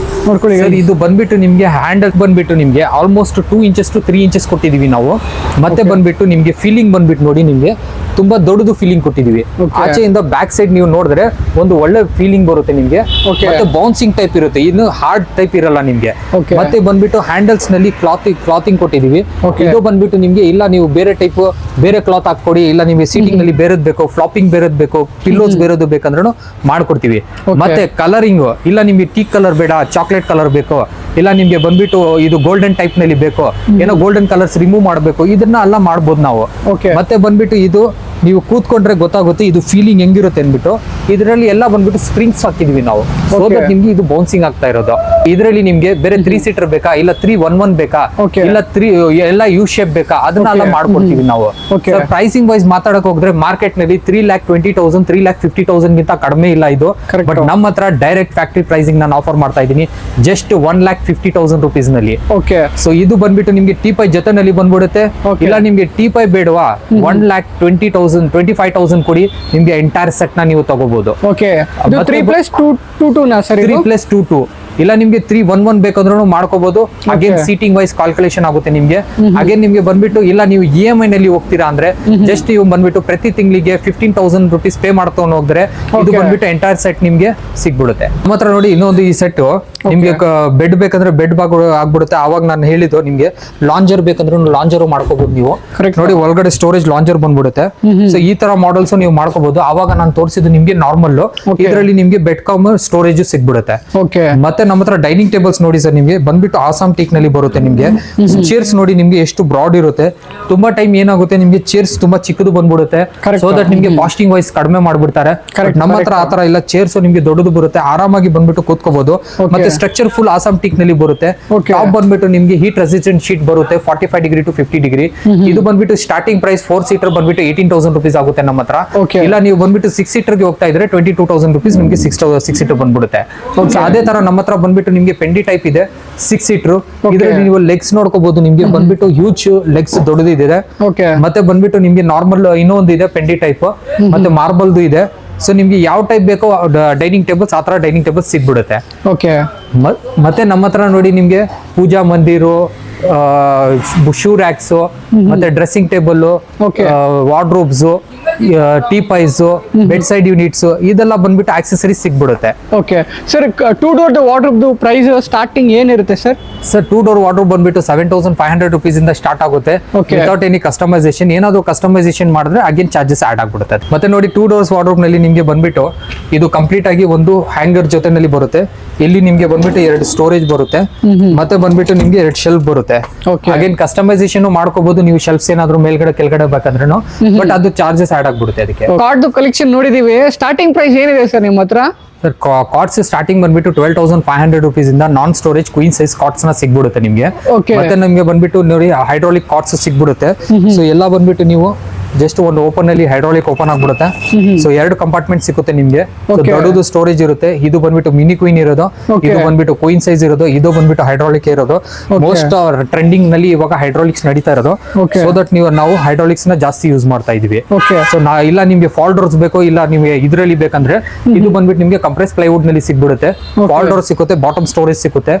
ನೋಡ್ಕೊಳ್ಳಿ ಸರ್, ಇದು ಬಂದ್ಬಿಟ್ಟು ನಿಮ್ಗೆ ಹ್ಯಾಂಡಲ್ ಬಂದ್ಬಿಟ್ಟು ನಿಮ್ಗೆ ಆಲ್ಮೋಸ್ಟ್ 2 inches to 3 inches ಕೊಟ್ಟಿದೀವಿ ನಾವು. ಮತ್ತೆ ಬಂದ್ಬಿಟ್ಟು ನಿಮ್ಗೆ ಫೀಲಿಂಗ್ ಬಂದ್ಬಿಟ್ಟು ನೋಡಿ ನಿಮ್ಗೆ ತುಂಬಾ ದೊಡ್ಡದು ಫೀಲಿಂಗ್ ಕೊಟ್ಟಿದೀವಿ. ಆಚೆಯಿಂದ ಬ್ಯಾಕ್ ಸೈಡ್ ನೀವು ನೋಡಿದ್ರೆ ಒಂದು ಒಳ್ಳೆ ಫೀಲಿಂಗ್ ಬರುತ್ತೆ ನಿಮ್ಗೆ. ಮತ್ತೆ ಬೌನ್ಸಿಂಗ್ ಟೈಪ್ ಇರುತ್ತೆ, ಇನ್ನು ಹಾರ್ಡ್ ಟೈಪ್ ಇರಲ್ಲ ನಿಮ್ಗೆ. ಮತ್ತೆ ಬಂದ್ಬಿಟ್ಟು ಹ್ಯಾಂಡಲ್ಸ್ ನಲ್ಲಿ ಕ್ಲಾತಿಂಗ್ ಕೊಟ್ಟಿದೀವಿ. ಇದು ಬಂದ್ಬಿಟ್ಟು ನಿಮ್ಗೆ ಇಲ್ಲ ನೀವು ಬೇರೆ ಟೈಪ್ ಬೇರೆ ಕ್ಲಾತ್ ಹಾಕೊಡಿ, ಇಲ್ಲ ನಿಮ್ಗೆ ಸೀಟಿಂಗ್ ನಲ್ಲಿ ಬೇರೆದ್ ಬೇಕು, ಫ್ಲಾಪಿಂಗ್ ಬೇರೆದ್ ಬೇಕು, ಪಿಲ್ಲೋಸ್ ಬೇರೆದು ಬೇಕಂದ್ರೂ ಮಾಡ್ಕೊಡ್ತೀವಿ. ಮತ್ತೆ ಕಲರಿಂಗ್ ಇಲ್ಲ ನಿಮ್ಗೆ ಟೀಕ್ ಕಲರ್ ಬೇಡ, ಚಾಕ್ಲೇಟ್ ಕಲರ್ ಬೇಕು, ಇಲ್ಲ ನಿಮ್ಗೆ ಬಂದ್ಬಿಟ್ಟು ಇದು ಗೋಲ್ಡನ್ ಟೈಪ್ ನಲ್ಲಿ ಬೇಕು, ಏನೋ ಗೋಲ್ಡನ್ ಕಲರ್ಸ್ ರಿಮೂವ್ ಮಾಡಬೇಕು, ಇದನ್ನ ಎಲ್ಲ ಮಾಡ್ಬೋದು ನಾವು. ಮತ್ತೆ ಬಂದ್ಬಿಟ್ಟು ಇದು ನೀವು ಕೂತ್ಕೊಂಡ್ರೆ ಗೊತ್ತಾಗುತ್ತೆ ಇದು ಫೀಲಿಂಗ್ ಹೆಂಗಿರುತ್ತೆ ಅಂದ್ಬಿಟ್ಟು. ಇದರಲ್ಲಿ ಎಲ್ಲ ಬಂದ್ಬಿಟ್ಟು ಸ್ಪ್ರಿಂಗ್ಸ್ ಹಾಕಿದ್ವಿ ನಾವು, ಸೊ ದಟ್ ನಿಮ್ಗೆ ಇದು ಬೌನ್ಸಿಂಗ್ ಆಗ್ತಾ ಇರೋದು. ಇದರಲ್ಲಿ ನಿಮ್ಗೆ ಬೇರೆ 3 ಸೀಟರ್ ಬೇಕಾ, ಇಲ್ಲ 311 ಬೇಕಾ, ಇಲ್ಲ 3 ಎಲ್ಲ ಯು ಶೇಪ್ ಬೇಕಾ, ಅದನ್ನೆಲ್ಲ ಮಾಡ್ಕೊಡ್ತೀವಿ ನಾವು. ಪ್ರೈಸಿಂಗ್ ವೈಸ್ ಮಾತಾಡಕ್ ಹೋದ್ರೆ ಮಾರ್ಕೆಟ್ ನಲ್ಲಿ 3,20,000 3,50,000 ಗಿಂತ ಕಡಿಮೆ ಇಲ್ಲ ಇದು. ಬಟ್ ನಮ್ಮ ಹತ್ರ ಡೈರೆಕ್ಟ್ ಫ್ಯಾಕ್ಟರಿ ಪ್ರೈಸಿಂಗ್ ನಾನು ಆಫರ್ ಮಾಡ್ತಾ ಇದ್ದೀನಿ ಜಸ್ಟ್ 1,50,000 rupees ನಲ್ಲಿ. ಸೊ ಇದು ಬಂದ್ಬಿಟ್ಟು ನಿಮ್ಗೆ ಟೀಪೈ ಜೊತೆನಲ್ಲಿ ಬಂದ್ಬಿಡುತ್ತೆ. ಇಲ್ಲ ನಿಮ್ಗೆ ಟೀಪೈ ಬೇಡವಾ, 1,20,000 25,000 ಕೊಡಿ, ನಿಮ್ಗೆ ಎಂಟೈರ್ ಸೆಟ್ ನ ನೀವು ತಗೋಬಹುದು. 3+2+2 ಇಲ್ಲ ನಿಮ್ಗೆ 311 ಬೇಕಂದ್ರೂ ಮಾಡ್ಕೋಬಹುದು. ಅಗೇನ್ ಸೀಟಿಂಗ್ ವೈಸ್ ಕ್ಯಾಲ್ಕುಲೇಷನ್ ಆಗುತ್ತೆ ನಿಮ್ಗೆ. ಅಗೇನ್ ನಿಮ್ಗೆ ಬಂದ್ಬಿಟ್ಟು ಇಲ್ಲ ನೀವು EMI ನಲ್ಲಿ ಹೋಗ್ತೀರಾ ಅಂದ್ರೆ ಜಸ್ಟ್ ನೀವು ಬಂದ್ಬಿಟ್ಟು ಪ್ರತಿ ತಿಂಗಳಿಗೆ 15,000 rupees ಪೇ ಮಾಡ್ಕೊಂಡು ಹೋದ್ರೆ ಇದು ಬಂದ್ಬಿಟ್ಟು ಎಂಟೈರ್ ಸೆಟ್ ನಿಮ್ಗೆ ಸಿಗ್ಬಿಡುತ್ತೆ. ನಮ್ಮ ಹತ್ರ ನೋಡಿ ಇನ್ನೊಂದು ಈ ಸೆಟ್ ನಿಮ್ಗೆ ಬೆಡ್ ಬೇಕಂದ್ರೆ ಬೆಡ್ ಬಾಗ್ ಆಗ್ಬಿಡುತ್ತೆ. ಅವಾಗ ನಾನು ಹೇಳಿದ್ದು ನಿಮ್ಗೆ ಲಾಂಜರ್ ಬೇಕಂದ್ರೆ ಲಾಂಜರ್ ಮಾಡ್ಕೋಬಹುದು ನೀವು. ನೋಡಿ ಒಳಗಡೆ ಸ್ಟೋರೇಜ್ ಲಾಂಜರ್ ಬಂದ್ಬಿಡುತ್ತೆ. ಸೊ ಈ ತರ ಮಾಡಲ್ಸ್ ನೀವು ಮಾಡ್ಕೋಬಹುದು. ಅವಾಗ ನಾನು ತೋರಿಸಿದ್ದು ನಿಮ್ಗೆ ನಾರ್ಮಲ್, ಇದರಲ್ಲಿ ನಿಮ್ಗೆ ಬೆಡ್ ಕಮ್ ಸ್ಟೋರೇಜ್ ಸಿಗ್ಬಿಡುತ್ತೆ. ಮತ್ತೆ ನಮ್ಮ ಹತ್ರ ಡೈನಿಂಗ್ ಟೇಬಲ್ಸ್ ನೋಡಿ ಸರ್, ನಿಮ್ಗೆ ಬಂದ್ಬಿಟ್ಟು ಆಸಾಮ್ ಟೀಕ್ ನಲ್ಲಿ ಬರುತ್ತೆ. ನಿಮ್ಗೆ ಚೇರ್ಸ್ ನೋಡಿ ನಿಮ್ಗೆ ಎಷ್ಟು ಬ್ರಾಡ್ ಇರುತ್ತೆ. ತುಂಬಾ ಟೈಮ್ ಏನಾಗುತ್ತೆ ನಿಮ್ಗೆ ಚೇರ್ಸ್ ತುಂಬಾ ಚಿಕ್ಕದು ಬಂದ್ಬಿಡುತ್ತೆ, ಸೊ ದಟ್ ನಿಮ್ಗೆ ಕಾಸ್ಟಿಂಗ್ ವೈಸ್ ಕಡಿಮೆ ಮಾಡ್ಬಿಡ್ತಾರೆ. ನಮ್ಮ ಹತ್ರ ಆತರ ಇಲ್ಲ, ಚೇರ್ಸ್ ನಿಮ್ಗೆ ದೊಡ್ಡದು ಬರುತ್ತೆ, ಆರಾಮಾಗಿ ಬಂದ್ಬಿಟ್ಟು ಕೂತ್ಕೋಬಹುದು. ಮತ್ತೆ ಸ್ಟ್ರಕ್ಚರ್ ಫುಲ್ ಆಸಾಮ್ ಟೀಕ್ ನಲ್ಲಿ ಬರುತ್ತೆ. ಟಾಪ್ ಬಂದ್ಬಿಟ್ಟು ನಿಮ್ಗೆ ಹೀಟ್ ರೆಸಿಸ್ಟೆಂಟ್ ಶೀಟ್ ಬರುತ್ತೆ 45 ಡಿಗ್ರಿ ಟು 50 ಡಿಗ್ರಿ. ಇದು ಬಂದ್ಬಿಟ್ಟು ಸ್ಟಾರ್ಟಿಂಗ್ ಪ್ರೈಸ್ 4 ಸೀಟರ್ ಬಂದ್ಬಿಟ್ಟು 18,000 rupees ಆಗುತ್ತೆ ನಮ್ಮ ಹತ್ರ. ಇಲ್ಲ ನೀವು ಬಂದ್ಬಿಟ್ಟು 6 ಸೀಟರ್ ಗೆ ಹೋಗ್ತಾ ಇದ್ರೆ 22,000 rupees ನಿಮ್ಗೆ 6 ಸೀಟರ್ ಬಂದ್ಬಿಡುತ್ತೆ. ಅದೇ ತರ ನಮ್ಮ ಹತ್ರ ಬಂದ್ಬಿಟ್ಟು ನಿಮ್ಗೆ ಪೆಂಡಿ ಟೈಪ್ ಇದೆ 6 ಸೀಟರ್. ಇದರಲ್ಲಿ ನೀವು ಲೆಗ್ಸ್ ನೋಡ್ಕೋಬಹುದು, ನಿಮ್ಗೆ ಬಂದ್ಬಿಟ್ಟು ಹ್ಯೂಜ್ ಲೆಗ್ಸ್ ದೊಡ್ಡದಿದೆ. ಮತ್ತೆ ಬಂದ್ಬಿಟ್ಟು ನಿಮ್ಗೆ ನಾರ್ಮಲ್ ಇನ್ನೊಂದು ಇದೆ ಪೆಂಡಿ ಟೈಪ್, ಮತ್ತೆ ಮಾರ್ಬಲ್ದು ಇದೆ. ಸೊ ನಿಮ್ಗೆ ಯಾವ ಟೈಪ್ ಬೇಕೋ ಡೈನಿಂಗ್ ಟೇಬಲ್ಸ್ ಆತರ ಡೈನಿಂಗ್ ಟೇಬಲ್ಸ್ ಸಿಗ್ಬಿಡುತ್ತೆ. ಮತ್ತೆ ನಮ್ಮ ಹತ್ರ ನೋಡಿ ನಿಮ್ಗೆ ಪೂಜಾ ಮಂದಿರು, ಶೂ ರ್ಯಾಕ್ಸ್, ಮತ್ತೆ dressing table, wardrobes, teapoys, bed side units, ಇದೆಲ್ಲ ಬಂದ್ಬಿಟ್ಟು ಆಕ್ಸೆಸರೀಸ್ ಸಿಗ್ಬಿಡುತ್ತೆ. Sir 2 door wardrobe price starting ಏನಿರುತ್ತೆ ಸರ್? ಸರ್ 2 ಡೋರ್ ವಾರ್ಡ್ರೋಬ್ ಬಂದ್ಬಿಟ್ಟು 7,500 rupees ಇಂದ ಸ್ಟಾರ್ಟ್ ಆಗುತ್ತೆ ವಿತೌಟ್ ಎನಿ ಕಸ್ಟಮೈಸೇಷನ್. ಏನಾದ್ರು ಕಸ್ಟಮೈಸೇಷನ್ ಮಾಡಿದ್ರೆ ಅಗೇನ್ ಚಾರ್ಜಸ್ ಆಡ್ ಆಗ್ಬಿಡುತ್ತೆ. ಮತ್ತೆ ನೋಡಿ 2 ಡೋರ್ಸ್ ವಾರ್ಡ್ರೋಬ್ ನಲ್ಲಿ ನಿಮ್ಗೆ ಬಂದ್ಬಿಟ್ಟು ಇದು ಕಂಪ್ಲೀಟ್ ಆಗಿ ಒಂದು ಹ್ಯಾಂಗರ್ ಜೊತೆನಲ್ಲಿ ಬರುತ್ತೆ. ಇಲ್ಲಿ ನಿಮ್ಗೆ ಬಂದ್ಬಿಟ್ಟು 2 ಸ್ಟೋರೇಜ್ ಬರುತ್ತೆ, ಮತ್ತೆ ಬಂದ್ಬಿಟ್ಟು ನಿಮ್ಗೆ 2 ಶೆಲ್ಫ್ ಬರುತ್ತೆ. ಅಗೇನ್ ಕಸ್ಟಮೈಸೇಷನ್ ಮಾಡ್ಕೋಬಹುದು ನೀವು, ಶೆಲ್ಫ್ಸ್ ಏನಾದ್ರು ಮೇಲ್ಗಡೆ ಕೆಳಗಡೆ ಬೇಕಂದ್ರೂ, ಬಟ್ ಅದು ಚಾರ್ಜಸ್ ಆಡ್ ಆಗ್ಬಿಡುತ್ತೆ ಅದಕ್ಕೆ. ಕಾರ್ಡ್ ಕಲೆಕ್ಷನ್ ನೋಡಿದೀವಿ, ಸ್ಟಾರ್ಟಿಂಗ್ ಪ್ರೈಸ್ ಏನಿದೆ ಸರ್ ನಿಮ್ಮ ಹತ್ರ? ಸರ್ ಕಾಟ್ಸ್ ಸ್ಟಾರ್ಟಿಂಗ್ ಬಂದ್ಬಿಟ್ಟು 12,500 rupees ಇಂದ ನಾನ್ ಸ್ಟೋರೇಜ್ ಕ್ವೀನ್ ಸೈಜ್ ಕಾಟ್ಸ್ ನ ಸಿಗ್ಬಿಡುತ್ತೆ ನಿಮ್ಗೆ. ಮತ್ತೆ ನಿಮ್ಗೆ ಬಂದ್ಬಿಟ್ಟು ನೋಡಿ ಹೈಡ್ರಾಲಿಕ್ ಕಾಟ್ಸ್ ಸಿಗ್ಬಿಡುತ್ತೆ. ಸೊ ಎಲ್ಲ ಬಂದ್ಬಿಟ್ಟು ನೀವು ಜಸ್ಟ್ ಒಂದು ಓಪನ್ ಅಲ್ಲಿ ಹೈಡ್ರಾಲಿಕ್ ಓಪನ್ ಆಗ್ಬಿಡುತ್ತೆ. ಸೊ 2 ಕಂಪಾರ್ಟ್ಮೆಂಟ್ ಸಿಗುತ್ತೆ ನಿಮ್ಗೆ. ದೊಡ್ಡದು ಸ್ಟೋರೇಜ್ ಇರುತ್ತೆ. ಇದು ಬಂದ್ಬಿಟ್ಟು ಮಿನಿ ಕ್ವೀನ್ ಇರೋದು, ಇದು ಬಂದ್ಬಿಟ್ಟು ಕ್ವೀನ್ ಸೈಜ್ ಇರೋದು, ಇದು ಬಂದ್ಬಿಟ್ಟು ಹೈಡ್ರಾಲಿಕ್ ಇರೋದು. ಮೋಸ್ಟ್ ಟ್ರೆಂಡಿಂಗ್ ನಲ್ಲಿ ಇವಾಗ ಹೈಡ್ರಾಲಿಕ್ಸ್ ನಡೀತಾ ಇರೋದು. ಸೊ ದಟ್ ನಾವು ಹೈಡ್ರಾಲಿಕ್ಸ್ ನ ಜಾಸ್ತಿ ಯೂಸ್ ಮಾಡ್ತಾ ಇದೀವಿ. ಸೊ ಇಲ್ಲ ನಿಮ್ಗೆ ಫಾಲ್ ಡೋರ್ಸ್ ಬೇಕು, ಇಲ್ಲ ನಿಮ್ಗೆ ಇದರಲ್ಲಿ ಬೇಕಂದ್ರೆ ಇದು ಬಂದ್ಬಿಟ್ಟು ನಿಮ್ಗೆ ಕಂಪ್ರೆಸ್ ಪ್ಲೈವುಡ್ ನಲ್ಲಿ ಸಿಗ್ಬಿಡುತ್ತೆ. ಫಾಲ್ ಡೋರ್ ಸಿಗುತ್ತೆ, ಬಾಟಮ್ ಸ್ಟೋರೇಜ್ ಸಿಗುತ್ತೆ.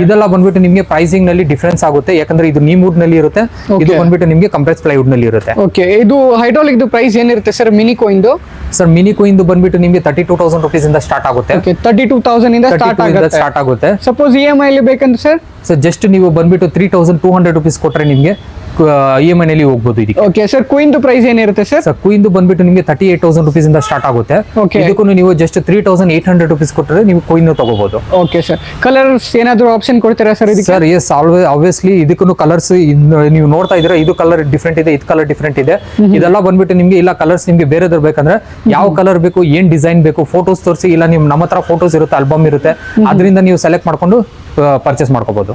ಇದೆಲ್ಲ ಬಂದ್ಬಿಟ್ಟು ನಿಮ್ಗೆ ಪ್ರೈಸಿಂಗ್ ನಲ್ಲಿ ಡಿಫರೆನ್ಸ್ ಆಗುತ್ತೆ, ಯಾಕಂದ್ರೆ ಇದು ನೀಮೂಡ್ ನಲ್ಲಿ ಇರುತ್ತೆ, ಇದು ಬಂದ್ಬಿಟ್ಟು ನಿಮ್ಗೆ ಕಂಪ್ರೆಸ್ ಪ್ಲೈವುಡ್ ನಲ್ಲಿ ಇರುತ್ತೆ. ಇದು ಹೈಡ್ರಾಲಿಕ್ ಪ್ರೈಸ್ ಏನಿರುತ್ತೆ ಸರ್ ಮಿನಿ ಕೋಯಿಂದು? ಸರ್ ಮಿನಿ ಕೋಯಿಂದು ಬಂದ್ಬಿಟ್ಟು ನಿಮ್ಗೆ 32,000 rupees ಇಂದ ಸ್ಟಾರ್ಟ್ ಆಗುತ್ತೆ. 32,000 ಇಂದ ಸ್ಟಾರ್ಟ್ ಆಗುತ್ತೆ. ಸಪೋಸ್ EMI ಅಲ್ಲಿ ಬೇಕಂದ್ರೆ ಸರ್ ಜಸ್ಟ್ ನೀವು ಬಂದ್ಬಿಟ್ಟು 3,200 rupees ಕೊಟ್ರೆ ನಿಮ್ಗೆ EMI ನಲ್ಲಿ ಹೋಗ್ಬೋದು ಇದಕ್ಕೆ. ಸರ್ ಕ್ವೀನ್ ಪ್ರೈಸ್ ಏನಿರುತ್ತೆ ಸರ್? ಸರ್ ಕ್ವೀನ್ ಬಂದ್ಬಿಟ್ಟು ನಿಮ್ಗೆ 38,000 rupees ಇಂದ ಸ್ಟಾರ್ಟ್ ಆಗುತ್ತೆ. ಇದಕ್ಕೂ ನೀವು ಜಸ್ಟ್ 3,800 rupees ಕೊಟ್ಟರೆ ನೀವು ಕ್ವೀನ್ ತಗೋಬಹುದು. ಓಕೆ ಸರ್, ಕಲರ್ಸ್ ಏನಾದ್ರು ಆಪ್ಷನ್ ಕೊಡ್ತೀರಾ ಸರ್ ಇದಕ್ಕೆ? ಸರ್ ಎಸ್, ಆಬ್ವಿಯಸ್ಲಿ ಇದಕ್ಕೂ ಕಲರ್ಸ್ ನೀವು ನೋಡ್ತಾ ಇದ್ರೆ ಇದು ಕಲರ್ ಡಿಫ್ರೆಂಟ್ ಇದೆ, ಇದು ಕಲರ್ ಡಿಫ್ರೆಂಟ್ ಇದೆ. ಇದೆಲ್ಲ ಬಂದ್ಬಿಟ್ಟು ನಿಮ್ಗೆ ಇಲ್ಲ ಕಲರ್ಸ್ ನಿಮ್ಗೆ ಬೇರೆದ್ರ ಬೇಕಂದ್ರೆ ಯಾವ ಕಲರ್ ಬೇಕು, ಏನ್ ಡಿಸೈನ್ ಬೇಕು, ಫೋಟೋಸ್ ತೋರಿಸಿ, ಇಲ್ಲ ನಿಮ್ ನಮ್ಮ ಹತ್ರ ಫೋಟೋಸ್ ಇರುತ್ತೆ, ಆಲ್ಬಮ್ ಇರುತ್ತೆ, ಅದರಿಂದ ನೀವು ಸೆಲೆಕ್ಟ್ ಮಾಡ್ಕೊಂಡು ಪರ್ಚೇಸ್ ಮಾಡ್ಕೋಬಹುದು.